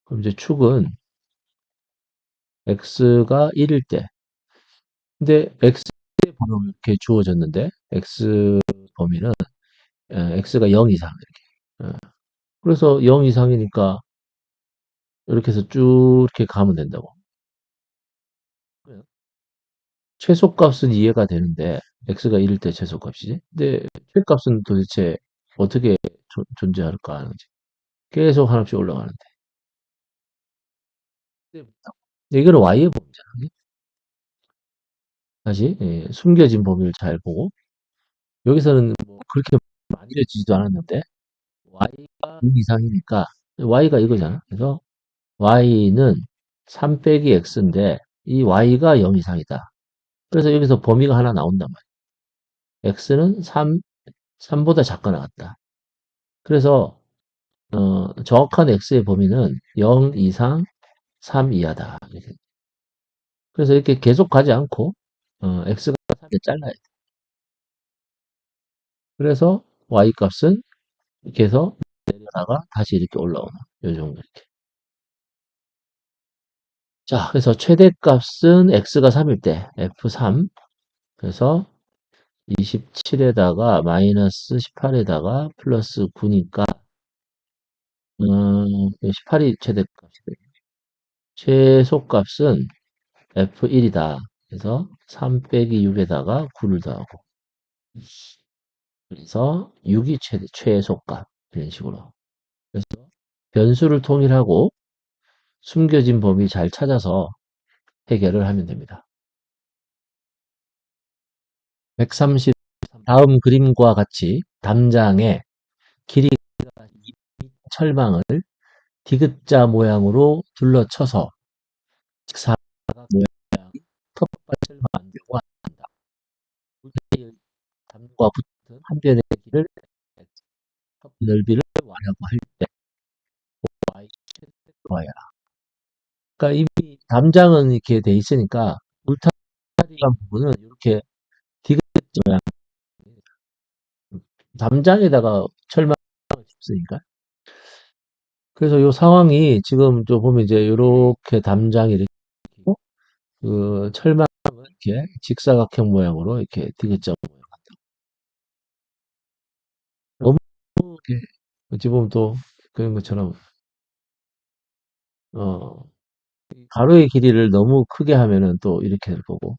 그럼 이제 축은 x가 1일 때 근데 x 범위 이렇게 주어졌는데 x 범위는 x가 0 이상 이렇게. 그래서 0 이상이니까 이렇게 해서 쭉 이렇게 가면 된다고. 최소값은 이해가 되는데 x가 1일 때 최소값이지. 근데 최값은 도대체 어떻게 존재할까 하는 거지. 계속 하나씩 올라가는데. 이거는 y의 범위잖아. 다시 숨겨진 범위를 잘 보고 여기서는 뭐 그렇게 많이 알려지지도 않았는데 y가 0 이상이니까 y가 이거잖아. 그래서 y는 3 빼기 x인데 이 y가 0 이상이다. 그래서 여기서 범위가 하나 나온단 말이야. x는 3보다 작거나 같다. 그래서 정확한 x의 범위는 0 이상 3 이하다. 이렇게. 그래서 이렇게 계속 가지 않고 x가 3에 잘라야 돼. 그래서 y 값은 이렇게 해서 내려다가 다시 이렇게 올라오는 요 정도 이렇게. 자, 그래서 최대값은 x가 3일 때 f3 그래서 27에다가 마이너스 18에다가 플러스 9니까 18이 최대값이 돼요. 최소값은 f1이다. 그래서 3 빼기 6에다가 9를 더하고 그래서 6이 최소값 이런 식으로. 그래서 변수를 통일하고 숨겨진 범위 잘 찾아서 해결을 하면 됩니다. 130 다음 그림과 같이 담장에 길이가 2 철망을 디귿자 모양으로 둘러쳐서 직사각 모양의 텃밭을 만들고 한다. 담과 붙은 한 변의 길을 넓이를 구하려고 할 때 y 최대와야. 그러니까 이미 담장은 이렇게 돼 있으니까 울타리란 부분은 이렇게 디귿자 모양 담장에다가 철망을 짚으니까 그래서 이 상황이 지금 좀 보면 이제 이렇게 담장이 이렇게 있고 그 철망을 이렇게 직사각형 모양으로 이렇게 디귿자 모양. 너무 이렇게 어찌 보면 또 그런 것처럼 어 가로의 길이를 너무 크게 하면은 또 이렇게 될 거고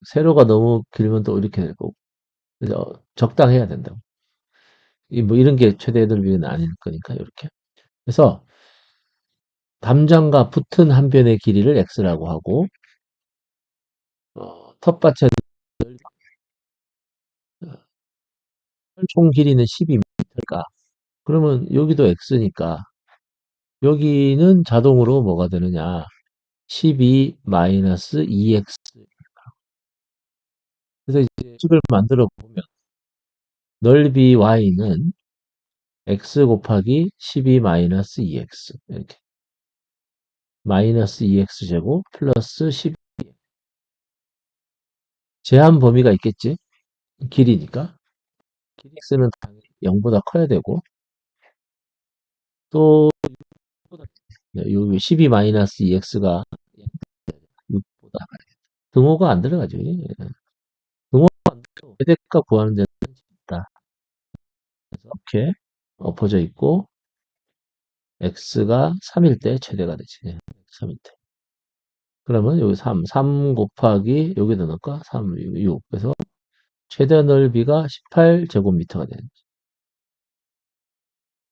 세로가 너무 길면 또 이렇게 될 거고 그래서 적당해야 된다고. 이 뭐 이런 게 최대 넓이는 아닐 거니까 이렇게. 그래서 담장과 붙은 한 변의 길이를 x라고 하고 텃밭의 총 길이는 12m니까 그러면 여기도 x니까 여기는 자동으로 뭐가 되느냐 12 마이너스 2x 그래서 이제 식을 만들어 보면 넓이 y는 x 곱하기 12 마이너스 2x 이렇게 마이너스 2x 제곱 플러스 12 제한 범위가 있겠지 길이니까 길 x는 당연히 0보다 커야 되고 또 12 마이너스 2x가 6보다 등호가 안 들어가죠. 등호가 안 들어가고 최대값 구하는 데는 있다. 그래서 이렇게 엎어져 있고 x가 3일 때 최대가 되지. 3일 때. 그러면 여기 3 곱하기 여기다 넣을까? 3, 6. 그래서 최대 넓이가 18제곱미터가 되는 거죠.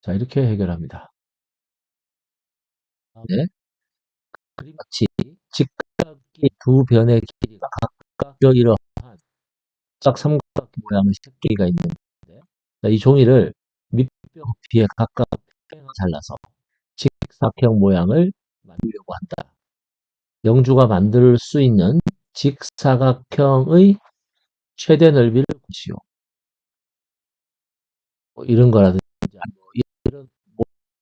자, 이렇게 해결합니다. 네. 그림 같이 직각이 두 변의 길이가 각각 이러한 짝 삼각형 모양의 색끼리가 있는데 자, 이 종이를 밑변 뒤에 각각 팽을 잘라서 직사각형 모양을 만들려고 한다. 영주가 만들 수 있는 직사각형의 최대 넓이를 구시오. 뭐 이런 거라든지 뭐 이런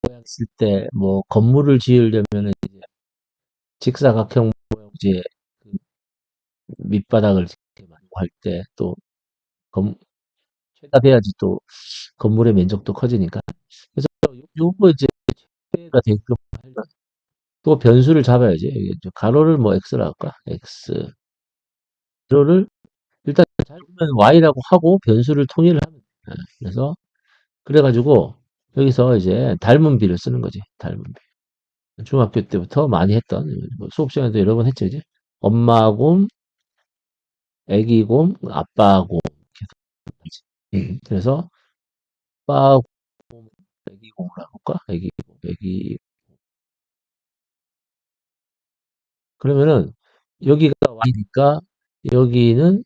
모양 있을 때 뭐 건물을 지으려면은 이제 직사각형 모양 이제 그 밑바닥을 이렇게 만들고 할 때 또 최다 돼야지 또 건물의 면적도 커지니까. 그래서 요거 이제 최대가 되게끔 하려면 또 변수를 잡아야지. 이게 가로를 뭐 x라 할까? x. 가로를 일단 잘 보면 y라고 하고 변수를 통일을 하면 돼. 그래서 그래가지고 여기서 이제 닮은 비를 쓰는 거지. 닮은 비. 중학교 때부터 많이 했던 뭐 수업 시간에도 여러 번 했죠. 이제 엄마 곰, 애기 곰, 아빠 곰. 그래서 아빠 곰, 애기 곰을 해볼까? 애기 곰, 애기. 그러면은 여기가 y니까 여기는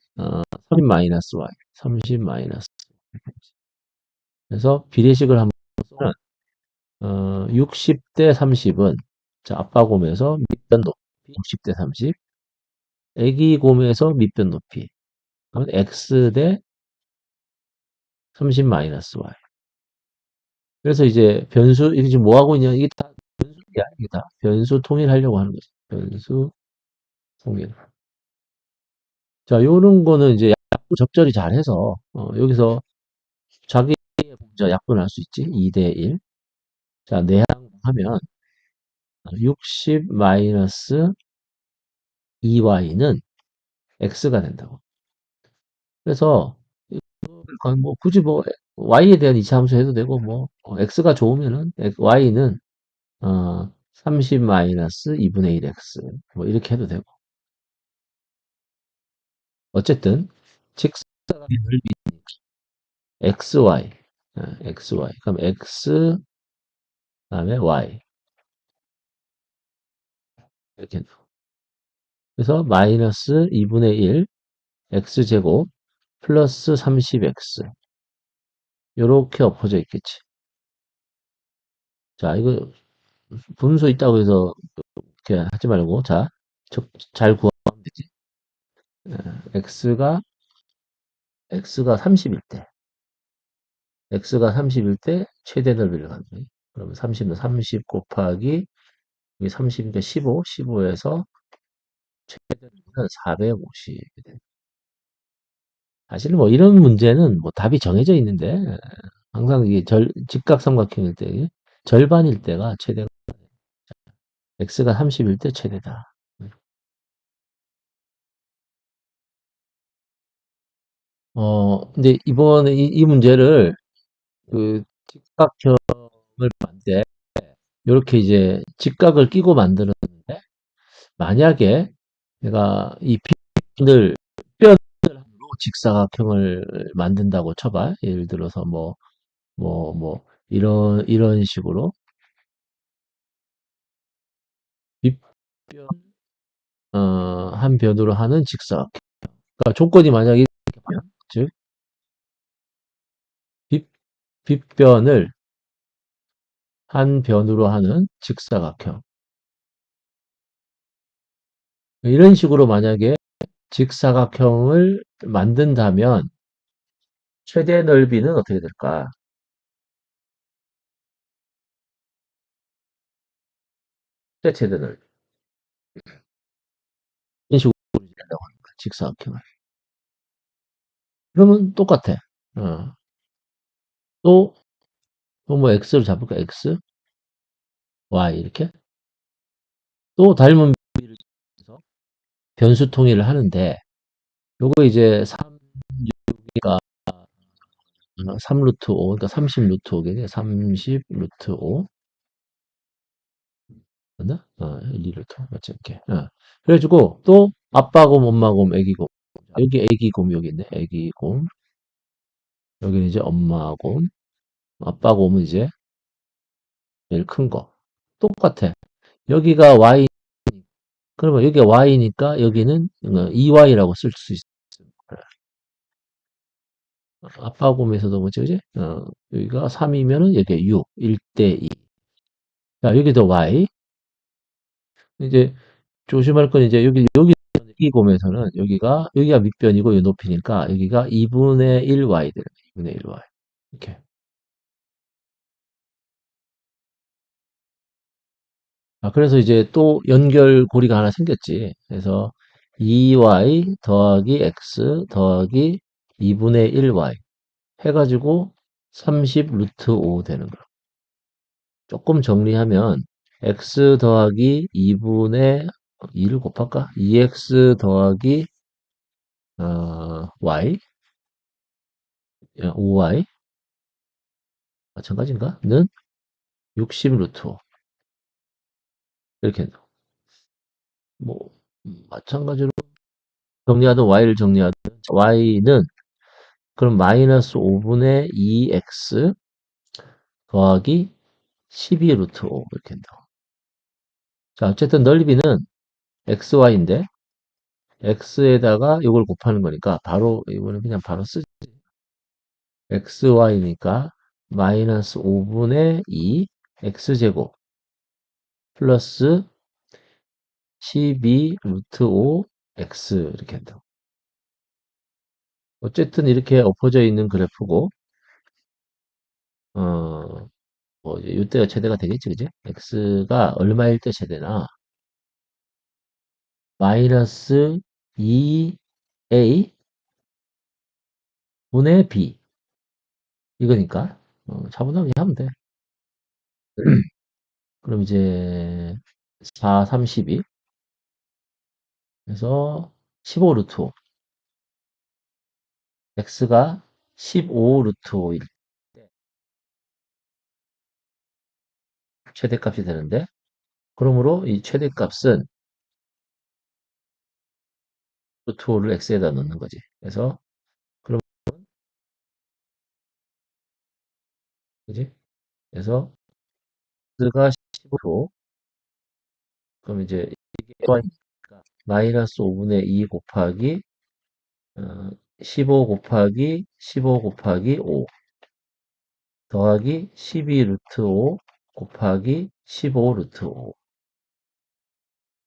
30 마이너스 y, 30 마이너스. 그래서 비례식을 한번 써면 60대 30은 자 아빠 곰에서 밑변 높이 60대 30, 애기 곰에서 밑변 높이 그러면 x 대 30 마이너스 y. 그래서 이제 변수 이게 지금 뭐 하고 있냐 이게 다 변수야 이게 다 변수 통일하려고 하는 거지. 변수 통일. 자 요런 거는 이제 약분 적절히 잘해서 여기서 자기의 공자 약분할 수 있지. 2대 1. 자 내항하면 60 마이너스 2y는 x가 된다고. 그래서 거의 뭐 굳이 뭐 y에 대한 이차함수 해도 되고 뭐 x가 좋으면은 y는 30 마이너스 2분의 1 x 뭐 이렇게 해도 되고 어쨌든 직사각의 넓이 xy xy 그럼 x 그다음에 y 이렇게 그래서 마이너스 2분의 1 x제곱 플러스 30x 요렇게 엎어져 있겠지. 자 이거 분수 있다고 해서 이렇게 하지 말고 잘 구하면 되지. x가 x가 30일 때 x가 30일 때 최대 넓이를 갖네. 그러면 30은 30 곱하기 여기 30이니까 15, 15에서 최대 넓이는 450. 사실 뭐 이런 문제는 뭐 답이 정해져 있는데 항상 이게 직각삼각형일 때 절반일 때가 최대가 x가 30일 때 최대다. 근데 이번에 이 문제를 그 직각형을 만들 때 이렇게 이제 직각을 끼고 만드는데 만약에 내가 이 빗변을 로 직사각형을 만든다고 쳐봐. 예를 들어서 이런 식으로 빗변 한 변으로 하는 직사각형. 그러니까 조건이 만약에 이렇게 보면, 즉 빗, 빗변을 한 변으로 하는 직사각형. 이런 식으로 만약에 직사각형을 만든다면 최대 넓이는 어떻게 될까? 최대 넓이. 이런 식으로 한다고 하는 거야, 직사각형을. 그러면 똑같아. 어. 또, 또 뭐 x를 잡을까? x, y 이렇게. 또 닮은 비를 해서 변수 통일을 하는데 요거 이제 3, 3 루트 5, 그러니까 30 루트 5겠네. 30 루트 5. 맞나? 1, 2 루트 5. 맞지? 이렇게. 그래가지고 또 아빠 곰, 엄마 곰, 애기 곰. 여기 애기 곰 여기 있네. 애기 곰. 여기는 이제 엄마 곰. 아빠 곰은 이제 제일 큰 거. 똑같아. 여기가 y, 그러면 여기가 y니까 여기는 2y라고 쓸 수 있어. 아빠 곰에서도 뭐지, 그지? 여기가 3이면은 여기 6, 1대 2. 자, 여기도 y. 이제 조심할 건 이제 여기 이 곰에서는 여기가 밑변이고 이 높이니까 여기가 2분의 1y 되는 2분의 1y. 이렇게. 아, 그래서 이제 또 연결고리가 하나 생겼지. 그래서 2y 더하기 x 더하기 2분의 1y 해가지고 30 루트 5 되는 거야. 조금 정리하면 x 더하기 2분의 2를 곱할까? 2x 더하기 y 5y 마찬가지인가? 는 60 루트 5 이렇게 뭐 마찬가지로 정리하든 y를 정리하든 y는 그럼 마이너스 5분의 2x 더하기 12 루트 5 이렇게 한다. 자, 어쨌든 넓이는 xy인데 x에다가 이걸 곱하는 거니까 바로 이거는 그냥 바로 쓰지. xy니까 마이너스 5분의 2 x제곱 플러스 12 루트 5 x 이렇게 한다. 어쨌든 이렇게 엎어져 있는 그래프고 뭐 이제 이때가 최대가 되겠지, 그지? x가 얼마일 때 최대나 마이너스 2a 분의 b 이거니까 차분하게 하면 돼. 그럼 이제 4, 32 그래서 15 루트 5 x가 15 루트 5일 때 최대값이 되는데 그러므로 이 최대값은 루트 5를 x에다 넣는 거지. 그래서 그럼 그지? 그래서 x가 15로 그럼 이제 이게 y니까 마이너스 5분의 2 곱하기 어, 15 곱하기 15 곱하기 5 더하기 12 루트 5 곱하기 15 루트 5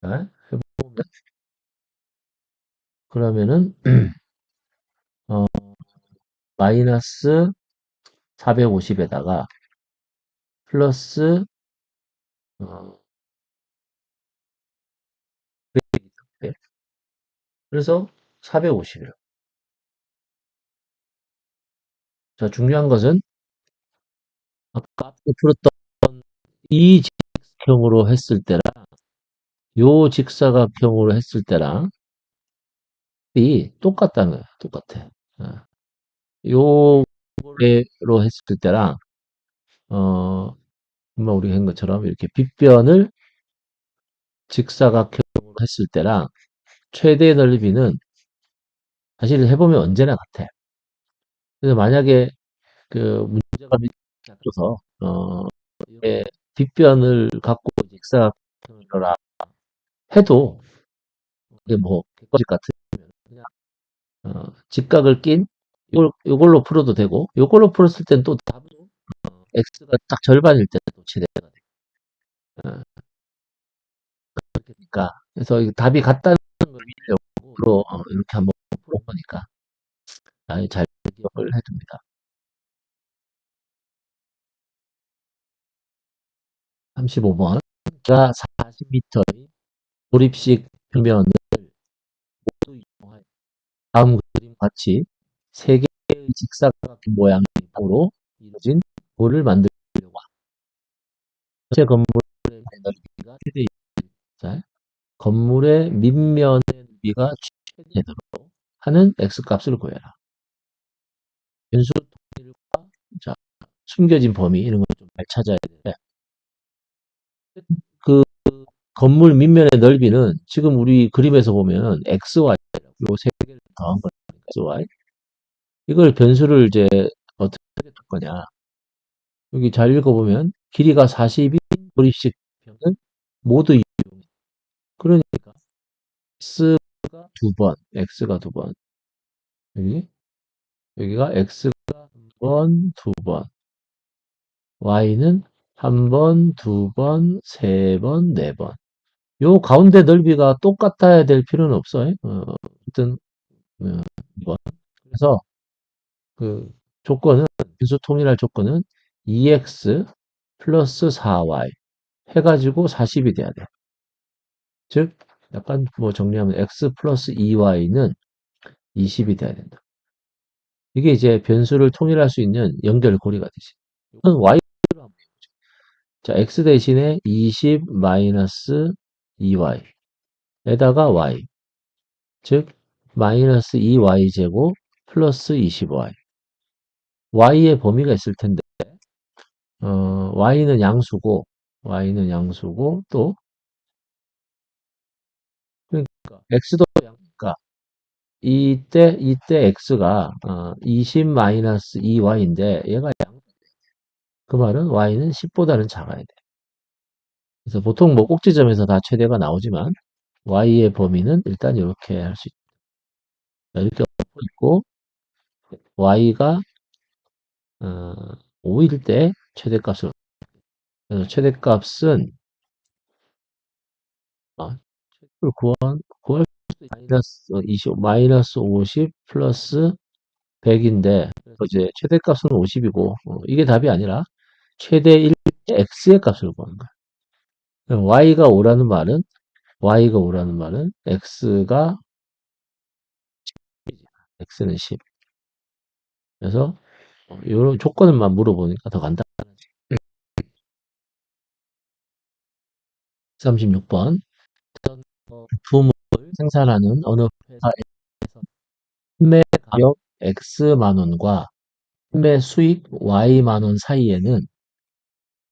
해보면 그러면은 어, 마이너스 450에다가 플러스 어, 네. 그래서 450이에요. 자, 중요한 것은 아까 풀었던 이 직사각형으로 했을 때랑 요 직사각형으로 했을 때랑 이 똑같다는 거야. 똑같아. 요로 했을 때랑 금방 우리가 한 것처럼 이렇게 빗변을 직사각형으로 했을 때랑 최대 넓이는 사실 해보면 언제나 같아. 그래서 만약에 그 문제가 밑에서 이게 빗변을 갖고 직사각형이라 해도 이게 뭐 객관식 같으면 그냥 직각을 낀 요걸로 풀어도 되고 요걸로 풀었을 땐 또 답은 x가 딱 절반일 때도 최대가 돼. 어, 그러니까 그래서 이 답이 같다는 걸 믿으려고 이렇게 한번 풀어본 거니까 잘 기억을 해둡니다. 35번 자 40m의 조립식 평면을 모두 이용하여 다음 그림 같이 세 개의 직사각형 모양의 방으로 이루어진 돌을 만들려고 합니다. 전체 건물의 넓이가 최대이자 건물의 밑면의 넓이가 최대되도록 하는 x값을 구해라. 변수 통일과 자, 숨겨진 범위 이런 걸 좀 잘 찾아야 되는데 그 건물 밑면의 넓이는 지금 우리 그림에서 보면 xy 요 세 개를 더한 거니까 xy 이걸 변수를 이제 어떻게 둘 거냐 여기 잘 읽어보면 길이가 40인 조립식 평을 모두 이용해. 그러니까 x가 두 번, 여기가 x가 두 번, y는 한 번, 두 번, 세 번, 네 번. 요 가운데 넓이가 똑같아야 될 필요는 없어요. 어쨌든, 이번. 그래서 그 조건은, 변수 통일할 조건은 2x 플러스 4y 해가지고 40이 돼야 돼. 즉, 약간 뭐 정리하면 x 플러스 2y는 20이 돼야 된다. 이게 이제 변수를 통일할 수 있는 연결고리가 되지. 이건 y로 한번 해보죠. 자, x 대신에 20 마이너스 2y에다가 y. 즉, 마이너스 2y 제곱 플러스 20y. y의 범위가 있을 텐데, y는 양수고, 또, 그러니까, x도 양수니까, 이때 x가, 20 마이너스 2y인데, 얘가 양, 그 말은 y는 10보다는 작아야 돼. 그래서 보통 뭐 꼭지점에서 다 최대가 나오지만, y의 범위는 일단 이렇게 할 수 있다. 이렇게 얻고 있고, y가, 5일 때 최대값을, 그래서 최대값은, 최대를 구할 수 마이너스 20, 마이너스 50 플러스 100인데, 이제 최대값은 50이고, 이게 답이 아니라, 최대 1, x의 값을 구하는 거야. 그럼 y가 5라는 말은, x는 10. 그래서, 이런 조건만 물어보니까 더 간단하지. 36번. 부품을 생산하는 어느 회사에서 판매 가격 X만 원과 판매 수익 Y만 원 사이에는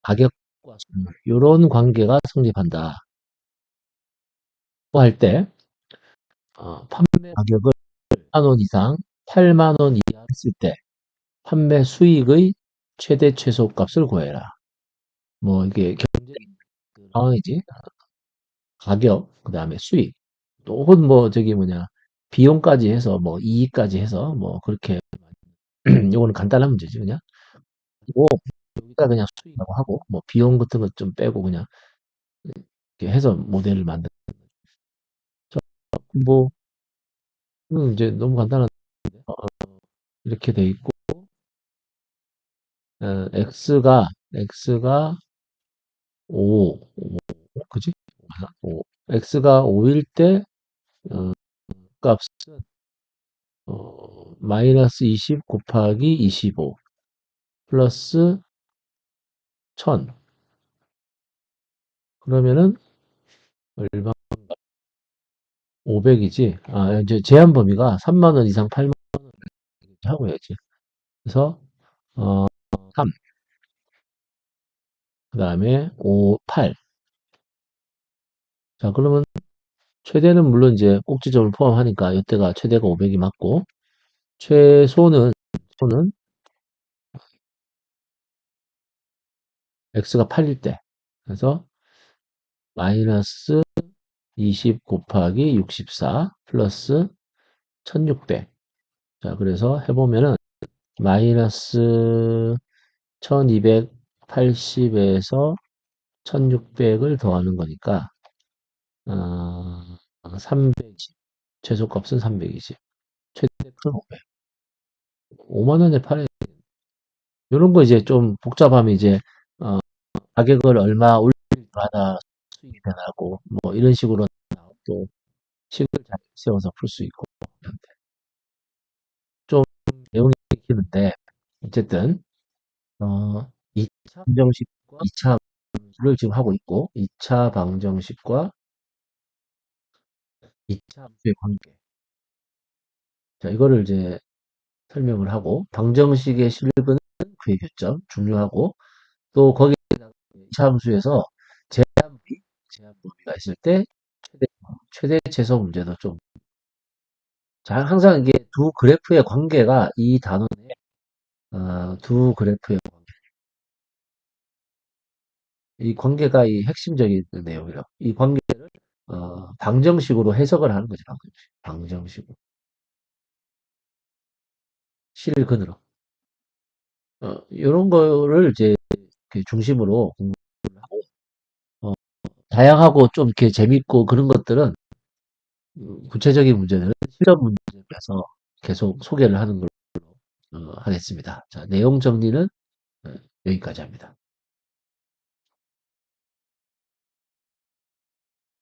가격과 이런 관계가 성립한다. 할 때, 판매 가격을 8만 원 이상, 8만 원 이하 했을 때 판매 수익의 최대 최소 값을 구해라. 뭐 이게 경쟁 상황이지. 가격, 그 다음에 수익. 또 혹은 뭐 저기 뭐냐 비용까지 해서 뭐 이익까지 해서 뭐 그렇게 요거는 간단한 문제지 그냥. 그리고 여기다 그냥 수익이라고 하고 뭐 비용 같은 것 좀 빼고 그냥 이렇게 해서 모델을 만든. 뭐 이제 너무 간단한데 이렇게 돼 있고 x가 5, 그지? 5. x가 5일 때 값은 마이너스 20 곱하기 25 플러스 1000 그러면은 얼마? 500이지. 이제 제한 범위가 3만 원 이상 8만 원 하고 해야지. 그래서 3, 그다음에 5, 8. 자, 그러면 최대는 물론 이제 꼭지점을 포함하니까 이때가 최대가 500이 맞고 최소는 x가 8일 때. 그래서 마이너스 20 곱하기 64 플러스 1600. 자, 그래서 해보면은 마이너스 1280에서 1600을 더하는 거니까 320. 최소값은 320. 최대값은 500. 5만 원에 팔아야 돼. 이런 거 이제 좀 복잡하면 이제 어, 가격을 얼마 올리마다 수익이 변하고 뭐 이런 식으로 또 식을 잘 세워서 풀 수 있고 좀 내용이 있는데 어쨌든 2차 방정식과 2차 함수를 지금 하고 있고 2차 방정식과 2차 함수의 관계. 자, 이거를 이제 설명을 하고 방정식의 실근은 그의 교점 중요하고 또 거기에 2차 함수에서 제한 범위가 있을 때 최대 최소 문제도 좀 자, 항상 이게 두 그래프의 관계가 이 단원의 두 그래프의 이 관계가 이 핵심적인 내용이라고. 이 관계를 방정식으로 해석을 하는 거지, 방정식. 방정식으로. 실근으로. 이런 거를 이제 이렇게 중심으로 공부를 하고, 다양하고 좀 이렇게 재밌고 그런 것들은 구체적인 문제들은 실전 문제에서 계속 소개를 하는 걸로 하겠습니다. 자, 내용 정리는 여기까지 합니다.